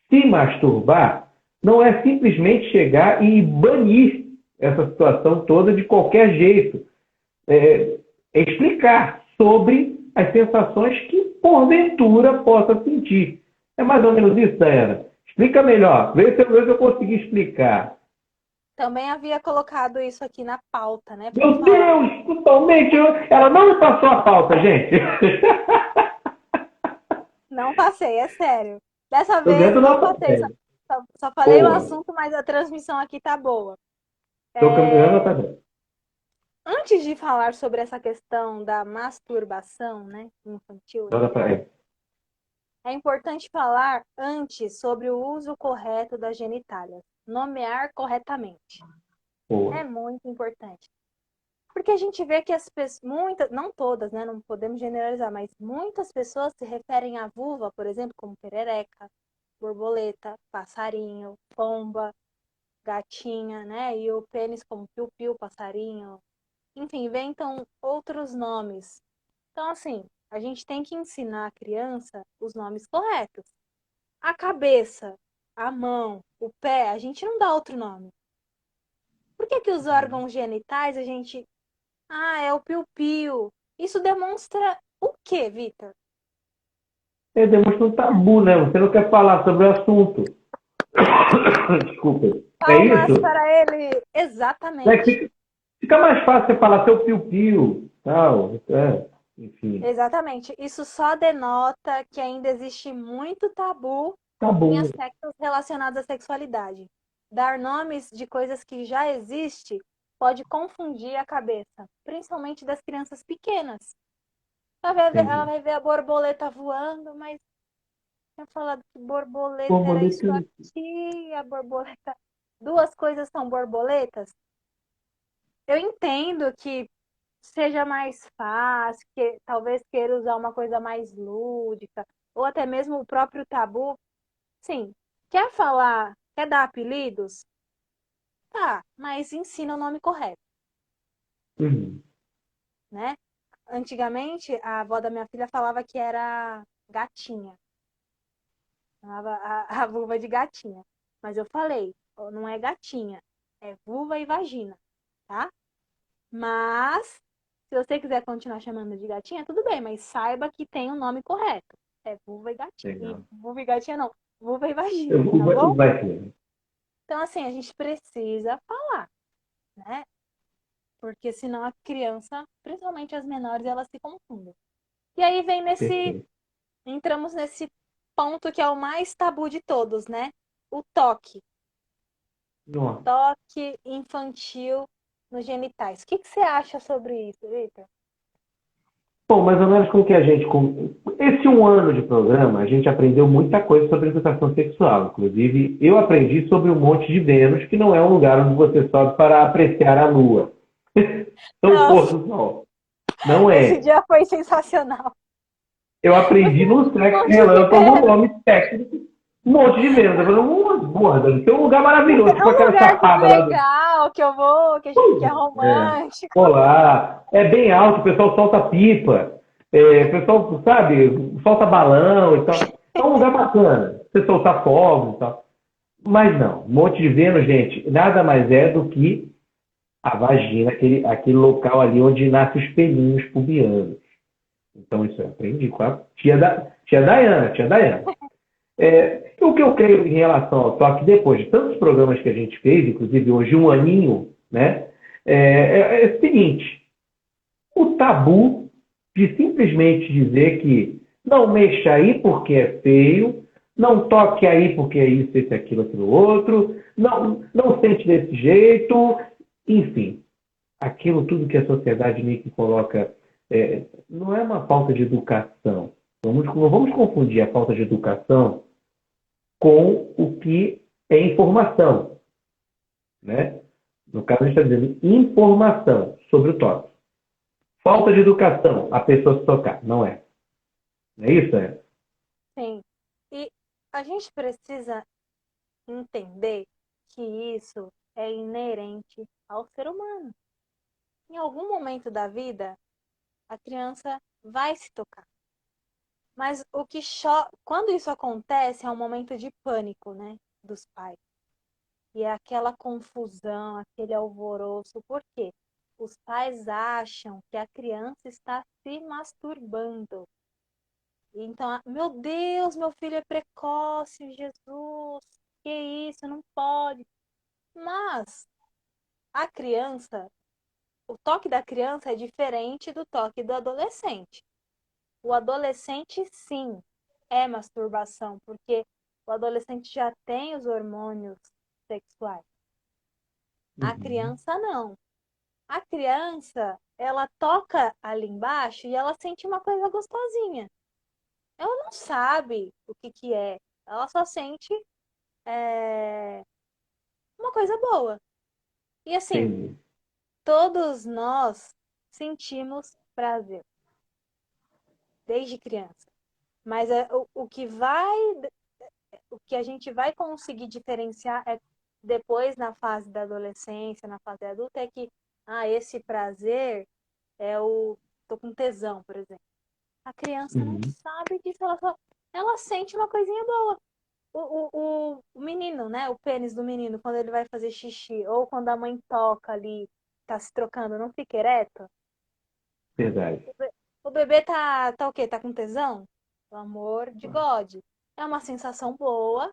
se masturbar, não é simplesmente chegar e banir essa situação toda de qualquer jeito. É, é explicar sobre as sensações que porventura possa sentir. É mais ou menos isso, Dayana? Explica melhor. Vê se eu consegui explicar. Também havia colocado isso aqui na pauta, né, para Meu falar. Deus, totalmente. Ela não me passou a pauta, gente. Não passei, é sério. Dessa Estou vez dentro não da passei, tabela. só falei o Boa. assunto, mas a transmissão aqui tá boa. Estou caminhando na É, tabela. Antes de falar sobre essa questão da masturbação, né, infantil, Joga para ela. é importante falar antes sobre o uso correto das genitálias. Nomear corretamente. É Boa. muito importante. Porque a gente vê que as pessoas, muitas, não todas, né? Não podemos generalizar, mas muitas pessoas se referem à vulva, por exemplo, como perereca, borboleta, passarinho, pomba, gatinha, né? E o pênis como piu-piu, passarinho. Enfim, inventam outros nomes. Então, assim, a gente tem que ensinar a criança os nomes corretos. A cabeça, a mão, o pé, a gente não dá outro nome. Por que que os órgãos genitais a gente... é o piu-piu. Isso demonstra o quê, Vitor? É, demonstra um tabu, né? Você não quer falar sobre o assunto. Desculpa. É Palmas isso? para ele. É que Exatamente. fica mais fácil você falar seu piu-piu, tal. É, enfim. Exatamente. Isso só denota que ainda existe muito tabu Tá em bom. aspectos relacionados à sexualidade. Dar nomes de coisas que já existem pode confundir a cabeça, principalmente das crianças pequenas. Ela Entendi. vai ver a borboleta voando, mas tinha falado que borboleta era isso Borboleta. aqui, a borboleta. Duas coisas são borboletas. Eu entendo que seja mais fácil, que talvez queira usar uma coisa mais lúdica, ou até mesmo o próprio tabu. Sim, quer falar, quer dar apelidos? Tá, mas ensina o nome correto, Uhum. né? Antigamente, a avó da minha filha falava que era gatinha, chamava a vulva de gatinha. Mas eu falei, "Ó, não é gatinha, é vulva e vagina, tá? Mas, se você quiser continuar chamando de gatinha, tudo bem, mas saiba que tem o nome correto. É vulva e gatinha. E Legal. vulva e gatinha não, vulva e Eu vagina, vou, tá bom? vai ser. Então, assim, a gente precisa falar, né? Porque senão a criança, principalmente as menores, elas se confundem. E aí Perfeito. entramos nesse ponto que é o mais tabu de todos, né? O toque. Nossa. Toque infantil nos genitais. O que você acha sobre isso, Victor? Bom, mais ou menos com que a gente. Esse um ano de programa, a gente aprendeu muita coisa sobre educação sexual. Inclusive, eu aprendi sobre o Monte de Vênus, que não é um lugar onde você sobe para apreciar a lua. Ou o pôr Nossa, do sol. Não esse é. dia foi sensacional. Eu Você aprendi é no um sexo monte de relâmpago o Vênus. nome técnico. Um monte de Vênus. Eu falei, porra, deve ser um lugar maravilhoso, É tipo um aquela lugar chapada lá do. legal que eu vou, que a gente que é É. romântico. Olá. É bem alto, o pessoal solta pipa. O pessoal, sabe, solta balão e tal. É um lugar bacana. Você soltar fogos e tal. Mas não, Monte de Vênus, gente, nada mais é do que a vagina, aquele local ali onde nascem os pelinhos pubianos. Então, isso eu aprendi com a tia Dayana, tia Dayana. O que eu creio em relação ao toque, depois de tantos programas que a gente fez, inclusive hoje um aninho, né? É o seguinte: o tabu de simplesmente dizer que não mexa aí porque é feio, não toque aí porque é isso, aquilo outro, não sente desse jeito, enfim, aquilo tudo que a sociedade meio que coloca, não é uma falta de educação. Não vamos confundir a falta de educação com o que é informação, né? No caso, a gente está dizendo informação sobre o toque. Falta de educação, a pessoa se tocar. Não é. Não é isso, é? Sim. E a gente precisa entender que isso é inerente ao ser humano. Em algum momento da vida, a criança vai se tocar. Mas quando isso acontece, é um momento de pânico, né, dos pais. E é aquela confusão, aquele alvoroço. Por quê? Os pais acham que a criança está se masturbando. Então, meu Deus, meu filho é precoce, Jesus, que isso, não pode. Mas a criança, o toque da criança é diferente do toque do adolescente. O adolescente, sim, é masturbação, porque o adolescente já tem os hormônios sexuais. A Uhum. criança não. A criança, ela toca ali embaixo e ela sente uma coisa gostosinha. Ela não sabe o que que é. Ela só sente é, uma coisa boa. E assim, Entendi. todos nós sentimos prazer desde criança. Mas o que a gente vai conseguir diferenciar é depois na fase da adolescência, na fase adulta, é que esse prazer é o tô com tesão, por exemplo. A criança não Uhum. sabe disso, ela sente uma coisinha boa. O menino, né? O pênis do menino, quando ele vai fazer xixi, ou quando a mãe toca ali, tá se trocando, não fica ereto? Verdade. O bebê tá o quê? Tá com tesão? Pelo amor de God. É uma sensação boa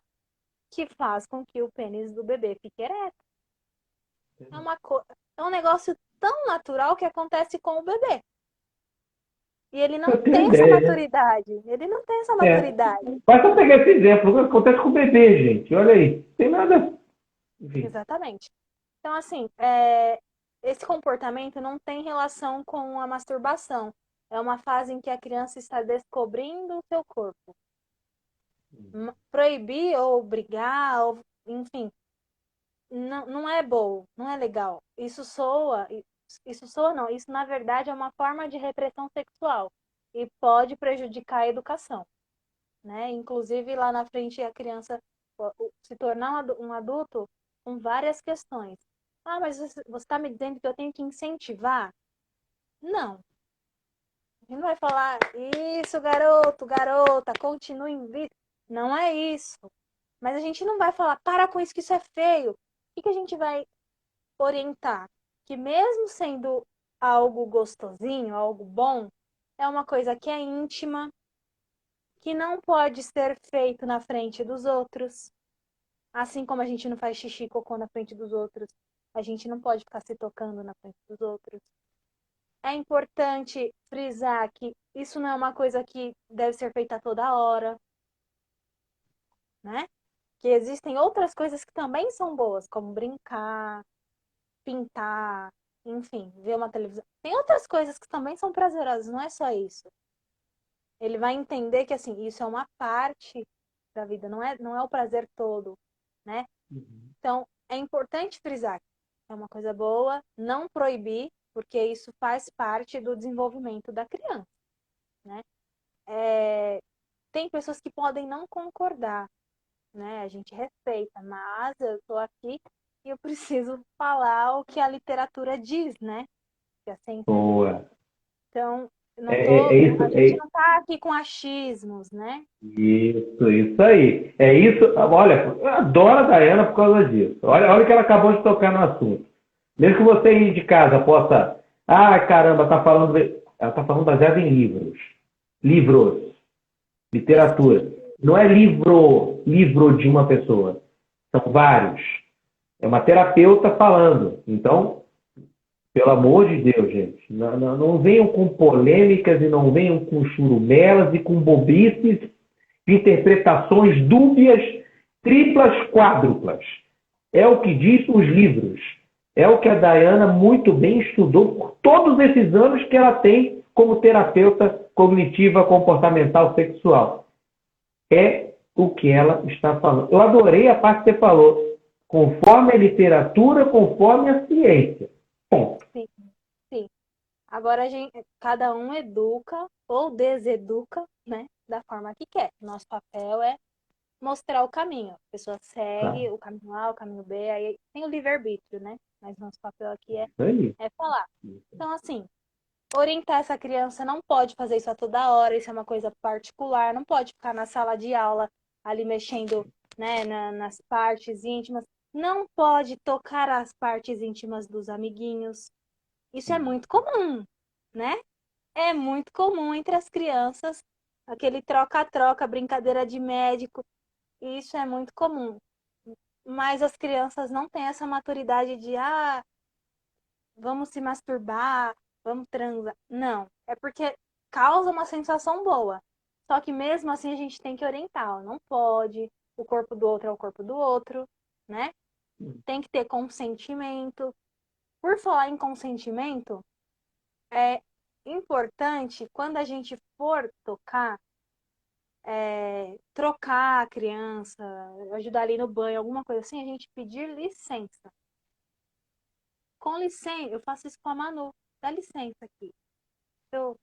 que faz com que o pênis do bebê fique ereto. É, é um negócio tão natural que acontece com o bebê. E ele não Eu tenho tem essa ideia. maturidade. Ele não tem essa É. maturidade. Basta pegar esse exemplo. O que acontece com o bebê, gente? Olha aí. Tem nada. Enfim. Exatamente. Então, assim, esse comportamento não tem relação com a masturbação. É uma fase em que a criança está descobrindo o seu corpo. Proibir ou obrigar, ou, enfim, não é bom, não é legal. Isso soa. isso soa não, isso na verdade é uma forma de repressão sexual e pode prejudicar a educação, né? Inclusive lá na frente a criança se tornar um adulto com várias questões. Ah, mas você está me dizendo que eu tenho que incentivar? Não. A gente não vai falar, isso, garoto, garota, continue invicto. Não é isso. Mas a gente não vai falar, para com isso, que isso é feio. O que a gente vai orientar? Que mesmo sendo algo gostosinho, algo bom, é uma coisa que é íntima, que não pode ser feito na frente dos outros. Assim como a gente não faz xixi e cocô na frente dos outros, a gente não pode ficar se tocando na frente dos outros. É importante frisar que isso não é uma coisa que deve ser feita toda hora, né? Que existem outras coisas que também são boas, como brincar, pintar, enfim, ver uma televisão. Tem outras coisas que também são prazerosas, não é só isso. Ele vai entender que, assim, isso é uma parte da vida, não é o prazer todo, né? Então, é importante frisar que é uma coisa boa, não proibir, porque isso faz parte do desenvolvimento da criança, né? Tem pessoas que podem não concordar, né? A gente respeita, mas eu estou aqui e eu preciso falar o que a literatura diz, né? Que a ciência diz. Boa. Então, É a gente isso, não está aqui com achismos, né? isso aí. É isso. Olha, eu adoro a Dayana por causa disso. Olha que ela acabou de tocar no assunto. Mesmo que você aí de casa possa. Ah, caramba, tá falando. Ela está falando baseado em livros. Livros. Literatura. Não é livro de uma pessoa. São vários. É uma terapeuta falando. Então, pelo amor de Deus, gente, não venham com polêmicas e não venham com churumelas e com bobices, interpretações dúbias, triplas, quádruplas. É o que diz os livros. É o que a Dayana muito bem estudou por todos esses anos que ela tem como terapeuta cognitiva comportamental sexual. É o que ela está falando. Eu adorei a parte que você falou. Conforme a literatura, conforme a ciência. Ponto. Sim, sim. Agora cada um educa ou deseduca, né? Da forma que quer. Nosso papel é mostrar o caminho. A pessoa Tá. segue o caminho A, o caminho B, aí tem o livre-arbítrio, né? Mas nosso papel aqui Isso aí. é falar. Então, assim, orientar essa criança não pode fazer isso a toda hora, isso é uma coisa particular, não pode ficar na sala de aula ali mexendo, né, nas partes íntimas, não pode tocar as partes íntimas dos amiguinhos. Isso é muito comum, né? É muito comum entre as crianças, aquele troca-troca, brincadeira de médico, isso é muito comum. Mas as crianças não têm essa maturidade de, vamos se masturbar, vamos transar. Não, é porque causa uma sensação boa. Só que mesmo assim a gente tem que orientar, ó, não pode, o corpo do outro é o corpo do outro, né? Tem que ter consentimento. Por falar em consentimento, é importante quando a gente for tocar, trocar a criança, ajudar ali no banho, alguma coisa assim, a gente pedir licença. Com licença, eu faço isso com a Manu. Dá licença aqui. Deixa eu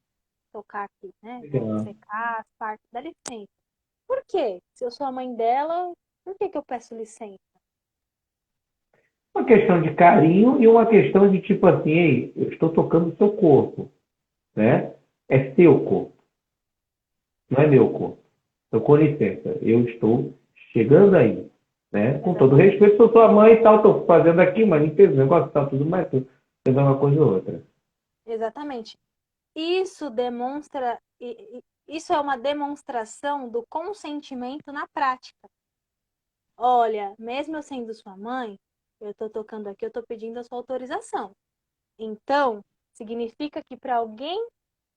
tocar aqui, né? Vou Legal. secar as partes. Dá licença. Por quê? Se eu sou a mãe dela, por que eu peço licença? Uma questão de carinho e uma questão de tipo assim, ei, eu estou tocando o seu corpo, né? É seu corpo, não é meu corpo. Então, com licença, eu estou chegando aí, né? Com todo Exatamente. respeito, sou sua mãe e tal, estou fazendo aqui uma limpeza, negócio e tal, tudo mais, tudo, fazendo uma coisa ou outra. Exatamente. Isso demonstra, isso é uma demonstração do consentimento na prática. Olha, mesmo eu sendo sua mãe, eu estou tocando aqui, eu estou pedindo a sua autorização. Então, significa que para alguém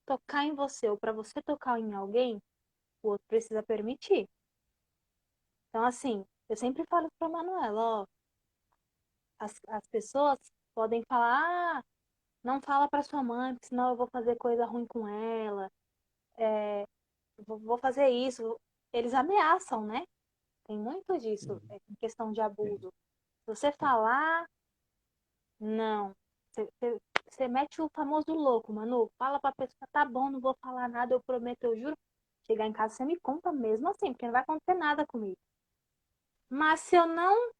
tocar em você ou para você tocar em alguém, o outro precisa permitir. Então, assim, eu sempre falo para Manuela, ó, as pessoas podem falar, não fala para sua mãe, porque senão eu vou fazer coisa ruim com ela, vou fazer isso. Eles ameaçam, né? Tem muito disso, em questão de abuso. Se você falar, não. você mete o famoso louco, Manu. Fala pra pessoa, tá bom, não vou falar nada, eu prometo, eu juro. Chegar em casa, você me conta mesmo assim, porque não vai acontecer nada comigo. Mas se eu não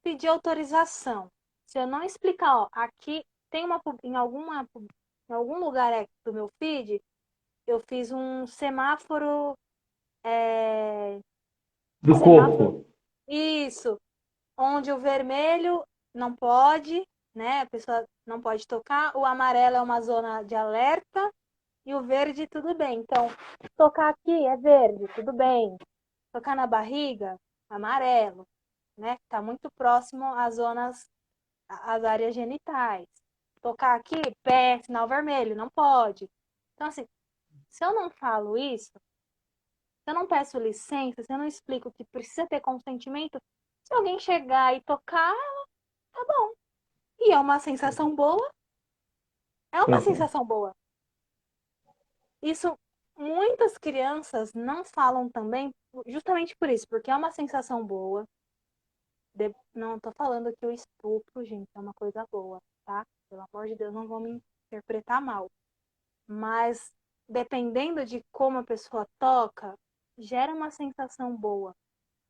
pedir autorização, se eu não explicar, ó, aqui tem em algum lugar do meu feed, eu fiz um semáforo, é, um Do semáforo, corpo. isso, onde o vermelho não pode, né? A pessoa não pode tocar, o amarelo é uma zona de alerta e o verde tudo bem. Então, tocar aqui é verde, tudo bem. Tocar na barriga, amarelo, né? Tá muito próximo às áreas genitais. Tocar aqui, pé, sinal vermelho, não pode. Então, assim, se eu não falo isso, se eu não peço licença, se eu não explico que precisa ter consentimento, se alguém chegar e tocar, tá bom. E é uma sensação boa, é uma Pronto. sensação boa. Isso muitas crianças não falam também, justamente por isso, porque é uma sensação boa. Não tô falando que o estupro, gente, é uma coisa boa, tá? Pelo amor de Deus, não vão me interpretar mal. Mas dependendo de como a pessoa toca, gera uma sensação boa,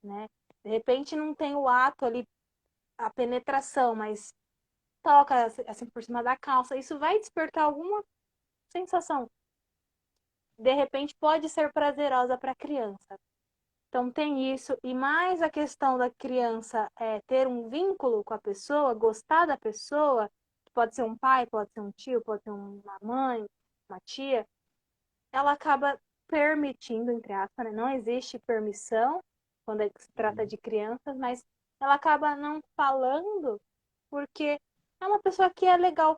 né? De repente não tem o ato ali, a penetração, mas toca assim por cima da calça, isso vai despertar alguma sensação. De repente pode ser prazerosa para a criança. Então tem isso, e mais a questão da criança ter um vínculo com a pessoa, gostar da pessoa, pode ser um pai, pode ser um tio, pode ser uma mãe, uma tia, ela acaba permitindo, entre aspas, né? Não existe permissão quando se trata de crianças, mas ela acaba não falando porque é uma pessoa que é legal,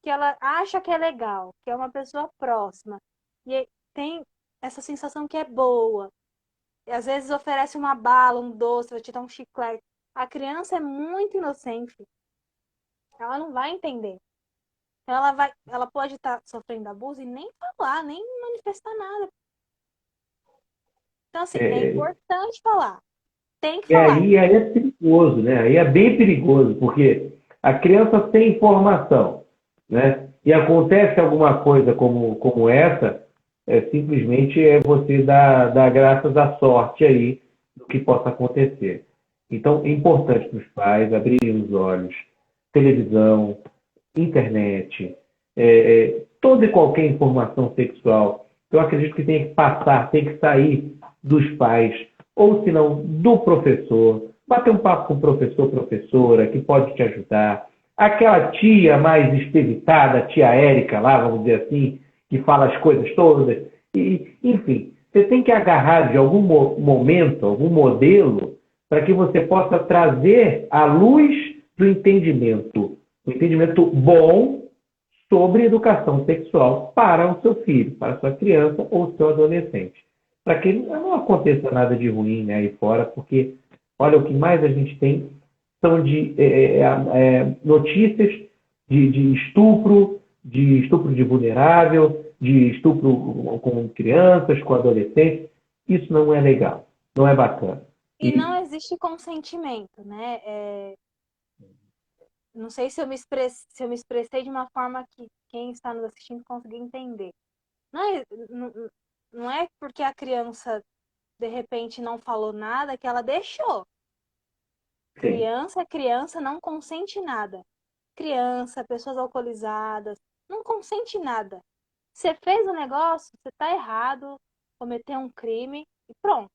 que ela acha que é legal, que é uma pessoa próxima. E tem essa sensação que é boa. E às vezes oferece uma bala, um doce, vai te dar um chiclete. A criança é muito inocente. Ela não vai entender. Ela pode estar sofrendo abuso e nem falar, nem manifestar nada. Então, assim, é É, importante falar. Tem que e falar. aí é perigoso, né? Aí é bem perigoso, porque a criança tem informação, né? E acontece alguma coisa como essa, simplesmente é você dar graças à sorte aí do que possa acontecer. Então, é importante para os pais abrirem os olhos, televisão, internet, toda e qualquer informação sexual, eu acredito que tem que passar, tem que sair dos pais, ou se não, do professor, bater um papo com o professor, professora, que pode te ajudar. Aquela tia mais espiritada, tia Érica lá, vamos dizer assim, que fala as coisas todas. E, enfim, você tem que agarrar de algum momento, algum modelo, para que você possa trazer à luz do entendimento, um entendimento bom sobre educação sexual para o seu filho, para a sua criança ou seu adolescente. Para que não aconteça nada de ruim, né, aí fora, porque, olha, o que mais a gente tem são de notícias de estupro de vulnerável, de estupro com crianças, com adolescentes. Isso não é legal, não é bacana. E não E existe consentimento, né? Não sei se eu me expressei de uma forma que quem está nos assistindo conseguir entender. Não, não é porque a criança, de repente, não falou nada que ela deixou. sim, Criança não consente nada. Criança, pessoas alcoolizadas, não consente nada. Você fez o negócio, você está errado, cometeu um crime e pronto,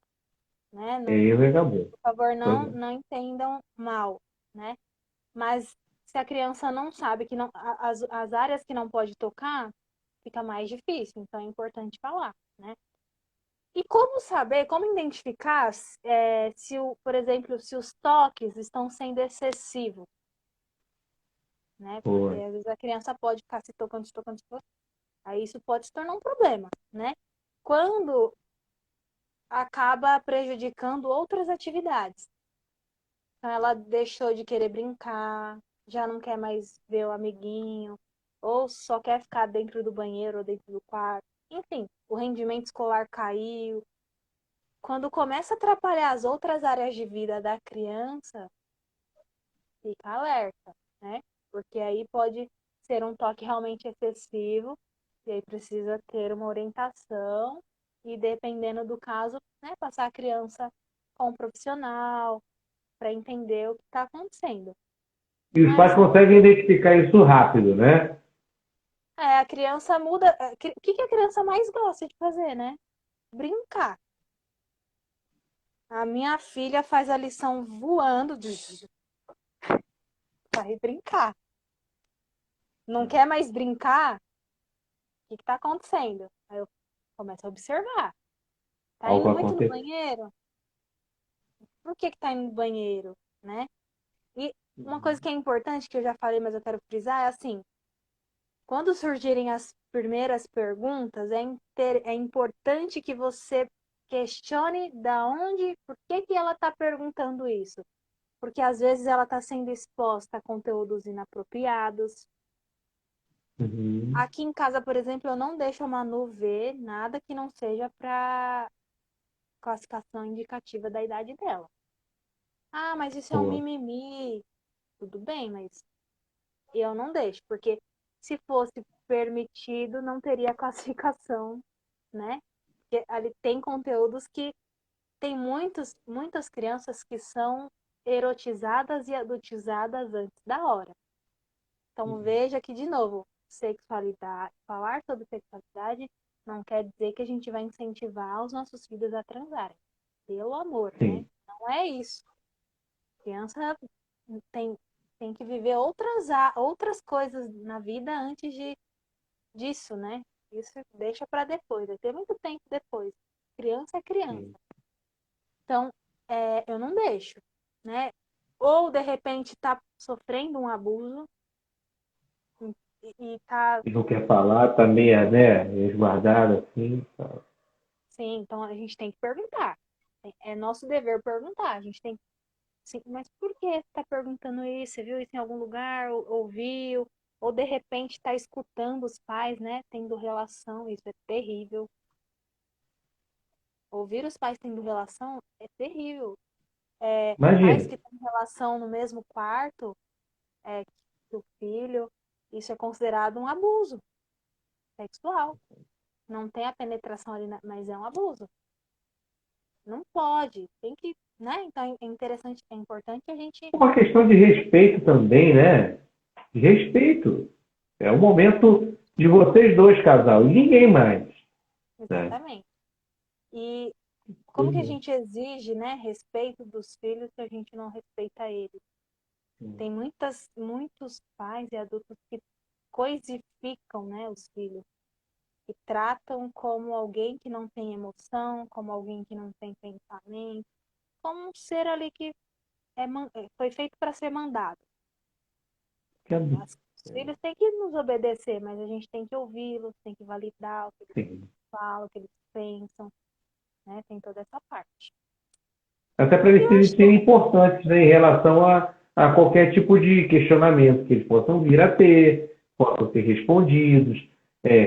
né? eu acabou. Por favor, Pois é. não entendam mal, né? Mas se a criança não sabe que não, as áreas que não pode tocar, fica mais difícil. Então é importante falar, né? E como saber, como identificar se, por exemplo, se os toques estão sendo excessivos, né? Porque Foi. às vezes a criança pode ficar se tocando, se tocando, se tocando. Aí isso pode se tornar um problema, né? Quando acaba prejudicando outras atividades. Então ela deixou de querer brincar, já não quer mais ver o amiguinho, ou só quer ficar dentro do banheiro ou dentro do quarto. Enfim, o rendimento escolar caiu. Quando começa a atrapalhar as outras áreas de vida da criança, fica alerta, né? Porque aí pode ser um toque realmente excessivo, e aí precisa ter uma orientação e, dependendo do caso, né, passar a criança com um profissional para entender o que está acontecendo. E os pais Mas conseguem identificar isso rápido, né? a criança muda. O que a criança mais gosta de fazer, né? Brincar. A minha filha faz a lição voando, vai brincar. Não quer mais brincar? O que está acontecendo? Aí eu começo a observar. Tá Algo indo muito no acontece. banheiro? Por que tá indo no banheiro, né? E uma coisa que é importante, que eu já falei, mas eu quero frisar, é assim, quando surgirem as primeiras perguntas, é importante que você questione da onde, por que ela está perguntando isso. Porque às vezes ela está sendo exposta a conteúdos inapropriados. Uhum. Aqui em casa, por exemplo, eu não deixo a Manu ver nada que não seja para classificação indicativa da idade dela. Ah, mas isso é um Boa. mimimi. Tudo bem, mas eu não deixo, porque se fosse permitido, não teria classificação, né? Porque ali tem conteúdos que tem muitas crianças que são erotizadas e adultizadas antes da hora. Então veja que, de novo, sexualidade, falar sobre sexualidade não quer dizer que a gente vai incentivar os nossos filhos a transarem. Pelo amor, né? Sim. Não é isso. Criança tem, tem que viver outras coisas na vida antes disso, né? Isso deixa para depois, vai ter muito tempo depois. Criança é criança. Sim. Então, eu não deixo, né? Ou, de repente, tá sofrendo um abuso e tá... E não quer falar, tá meio, né, esguardado assim. Tá. Sim, então a gente tem que perguntar. É nosso dever perguntar. A gente tem que... Sim, mas por que você tá perguntando isso? Você viu isso em algum lugar? Ouviu? Ou de repente está escutando os pais, né, tendo relação, isso é terrível. Ouvir os pais tendo relação é terrível. Pais Imagina. que têm relação no mesmo quarto que o filho, isso é considerado um abuso sexual. Não tem a penetração ali, mas é um abuso. Não pode, tem que, né? Então é interessante, é importante a gente... Uma questão de respeito também, né? De respeito. É o momento de vocês dois, casal, e ninguém mais. Né? Exatamente. E como que a gente exige, né, respeito dos filhos se a gente não respeita eles? Tem muitos pais e adultos que coisificam, né, os filhos, que tratam como alguém que não tem emoção, como alguém que não tem pensamento, como um ser ali que foi feito para ser mandado. Que absurdo. Os filhos têm que nos obedecer, mas a gente tem que ouvi-los, tem que validar o que eles Sim. falam, o que eles pensam, né? Tem toda essa parte. Até para Eu eles acho que serem importantes, né, em relação a qualquer tipo de questionamento que eles possam vir a ter, possam ser respondidos,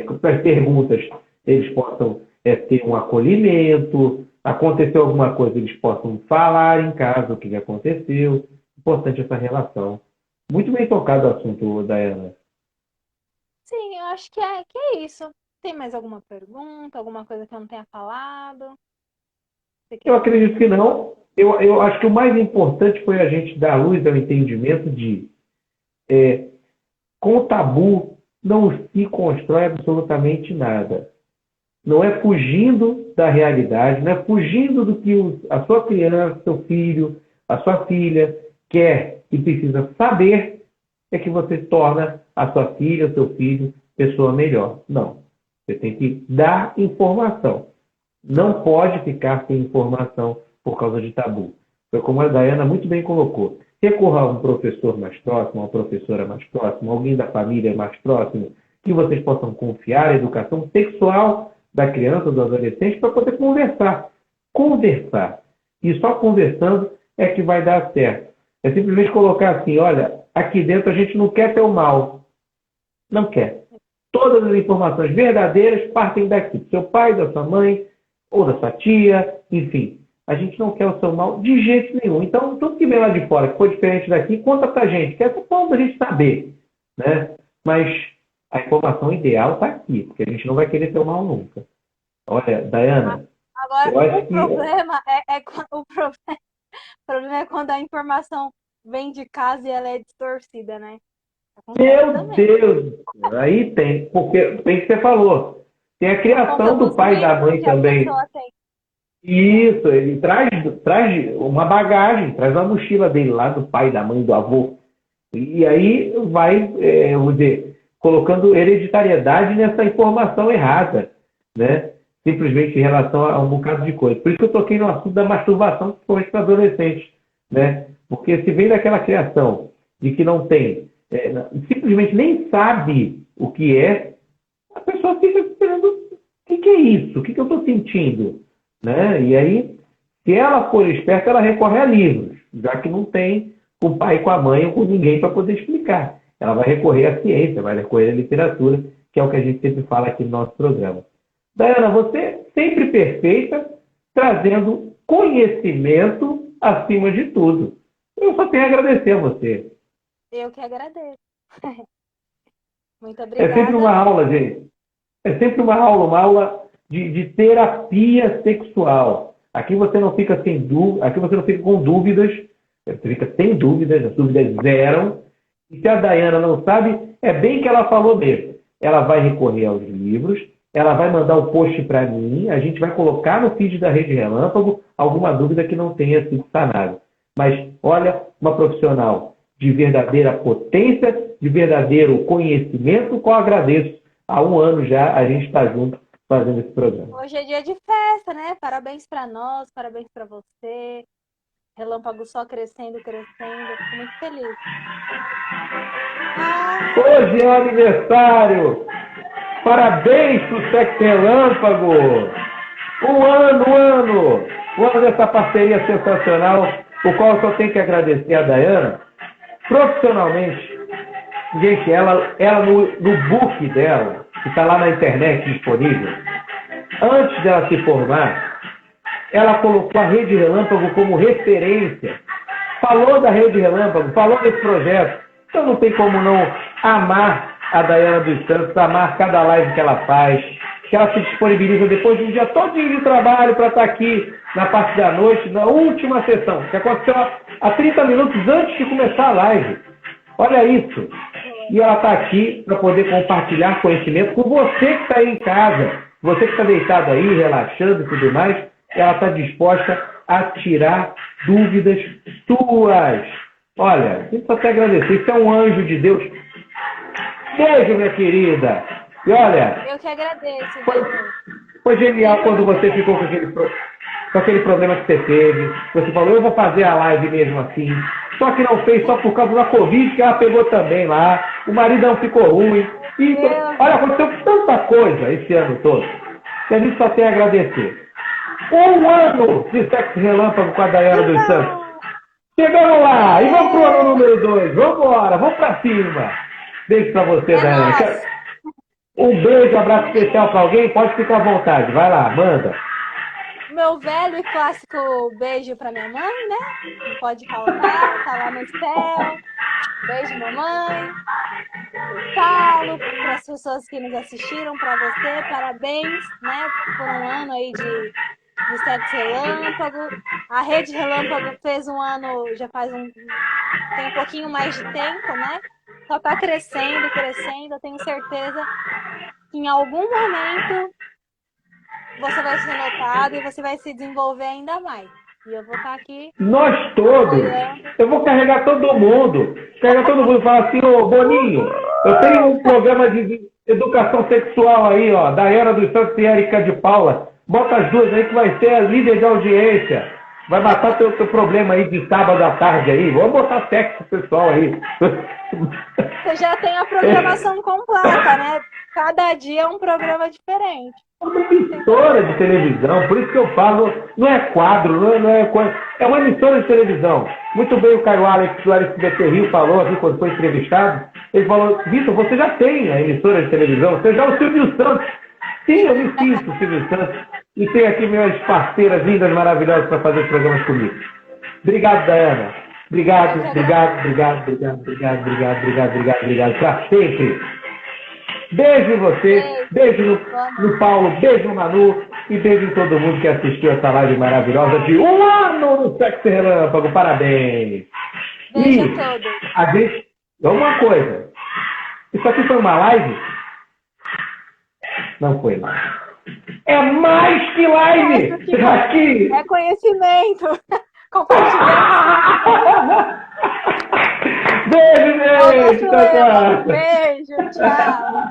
com as perguntas eles possam ter um acolhimento, aconteceu alguma coisa, eles possam falar em casa o que aconteceu. Importante essa relação. Muito bem tocado o assunto, Dayana. sim, eu acho que é isso. Tem mais alguma pergunta, alguma coisa que eu não tenha falado? Você Eu quer acredito comentar? que não. Eu acho que o mais importante foi a gente dar luz ao entendimento de com o tabu não se constrói absolutamente nada. Não é fugindo da realidade, não é fugindo do que a sua criança, seu filho, a sua filha quer e precisa saber, é que você torna a sua filha, o seu filho, pessoa melhor. Não. Você tem que dar informação. Não pode ficar sem informação por causa de tabu. Foi como a Dayana muito bem colocou. Recorra a um professor mais próximo, a uma professora mais próxima, alguém da família mais próximo, que vocês possam confiar a educação sexual da criança, do adolescente, para poder conversar. Conversar. E só conversando é que vai dar certo. É simplesmente colocar assim, olha, aqui dentro a gente não quer ter o mal. Não quer. Todas as informações verdadeiras partem daqui. Do seu pai, da sua mãe, ou da sua tia, enfim. A gente não quer o seu mal de jeito nenhum. Então, tudo que vem lá de fora, que foi diferente daqui, conta pra gente, que é bom pra gente saber. Né? mas a informação ideal está aqui, porque a gente não vai querer ter o mal nunca. Olha, Dayana, Agora, eu acho o problema o problema é quando a informação vem de casa e ela é distorcida, né? Acontece meu também. Deus, aí tem, porque tem que você falou, tem a criação do pai e da mãe Que a também. pessoa tem. Isso, ele traz uma bagagem, traz uma mochila dele lá do pai, da mãe, do avô. E aí vai, vou dizer, colocando hereditariedade nessa informação errada, né? Simplesmente em relação a um bocado de coisa. Por isso que eu toquei no assunto da masturbação, principalmente para adolescentes, né? Porque se vem daquela criação de que não tem, simplesmente nem sabe o que é, a pessoa fica esperando, o que é isso? O que eu estou sentindo? Né? E aí, se ela for esperta, ela recorre a livros, já que não tem com o pai, com a mãe ou com ninguém para poder explicar. Ela vai recorrer à ciência, vai recorrer à literatura, que é o que a gente sempre fala aqui no nosso programa. Dayana, você sempre perfeita, trazendo conhecimento acima de tudo. Eu só tenho a agradecer a você. Eu que agradeço. Muito É obrigada. sempre uma aula, gente. É sempre uma aula de terapia sexual. Aqui você não fica sem dúvida, aqui você não fica com dúvidas, você fica sem dúvidas, as dúvidas zeram. E se a Dayana não sabe, é bem que ela falou mesmo. Ela vai recorrer aos livros, ela vai mandar o post para mim, a gente vai colocar no feed da Rede Relâmpago alguma dúvida que não tenha sido sanada. Mas, olha, uma profissional de verdadeira potência, de verdadeiro conhecimento, qual agradeço. Há 1 ano já a gente está junto fazendo esse programa. Hoje é dia de festa, né? Parabéns para nós, parabéns para você. Relâmpago só crescendo, crescendo. Eu fico muito feliz. Hoje é o aniversário. Parabéns para o Sexo Relâmpago. Um ano dessa parceria sensacional, o qual eu só tenho que agradecer a Dayana. Profissionalmente, gente, ela no book dela, que está lá na internet disponível, antes dela se formar, ela colocou a Rede Relâmpago como referência, falou da Rede Relâmpago, falou desse projeto. Então não tem como não amar a Dayana dos Santos, amar cada live que ela faz, que ela se disponibiliza depois de um dia todinho de trabalho para estar aqui na parte da noite, na última sessão, que aconteceu há 30 minutos antes de começar a live. Olha isso. E ela está aqui para poder compartilhar conhecimento com você que está aí em casa, você que está deitado aí, relaxando e tudo mais, ela está disposta a tirar dúvidas suas. Olha, a gente só quer agradecer. Isso é um anjo de Deus. Beijo, minha querida. E olha... Eu que agradeço. Foi genial quando você ficou com aquele problema que você teve. Você falou, eu vou fazer a live mesmo assim. Só que não fez só por causa da Covid, que ela pegou também lá. O maridão ficou ruim. E, olha, aconteceu tanta coisa esse ano todo. Que a gente só tem a agradecer. 1 ano de Sexo Relâmpago com a Dayana dos Santos. Chegamos lá. E vamos pro ano número 2. Vamos embora. Vamos pra cima. Beijo pra você, Dayana. Um beijo, abraço especial pra alguém. Pode ficar à vontade. Vai lá, manda. Meu velho e clássico beijo pra minha mãe, né? Não pode faltar, tá lá no céu. Beijo, mamãe. Eu falo para as pessoas que nos assistiram, para você, parabéns, né? Por 1 ano aí de Sexo Relâmpago. A Rede Relâmpago fez 1 ano, já faz tem um pouquinho mais de tempo, né? Só tá crescendo, crescendo. Eu tenho certeza que em algum momento você vai ser notado e você vai se desenvolver ainda mais. E eu vou estar aqui. Nós todos. Eu vou carregar todo mundo. Falar assim, ô Boninho, eu tenho um programa de educação sexual aí, ó, Dayana dos Santos e Érica de Paula. Bota as duas aí que vai ser a líder de audiência. Vai matar teu problema aí de sábado à tarde aí. Vamos botar sexo pessoal aí. Você já tem a programação completa, né? Cada dia é um programa diferente. É uma emissora de televisão, por isso que eu falo, não é quadro, não é coisa, é uma emissora de televisão. Muito bem o Caio Alex, do SBT Rio, falou aqui quando foi entrevistado. Ele falou, Vitor, você já tem a emissora de televisão, você já é o Silvio Santos. Sim, eu me sinto o Silvio Santos. E tenho aqui minhas parceiras lindas, maravilhosas para fazer programas comigo. Obrigado, Dayana. Obrigado. Para sempre. Beijo em você, beijo no Paulo, beijo no Manu e beijo em todo mundo que assistiu essa live maravilhosa de 1 ano no Sexo Relâmpago. Parabéns! Beijo E a todos. a gente... Uma coisa. Isso aqui foi uma live? Não foi live. É mais que live! Aqui! É conhecimento! Compartilhando! Beijo, É o gente! nosso lema. Beijo, tchau!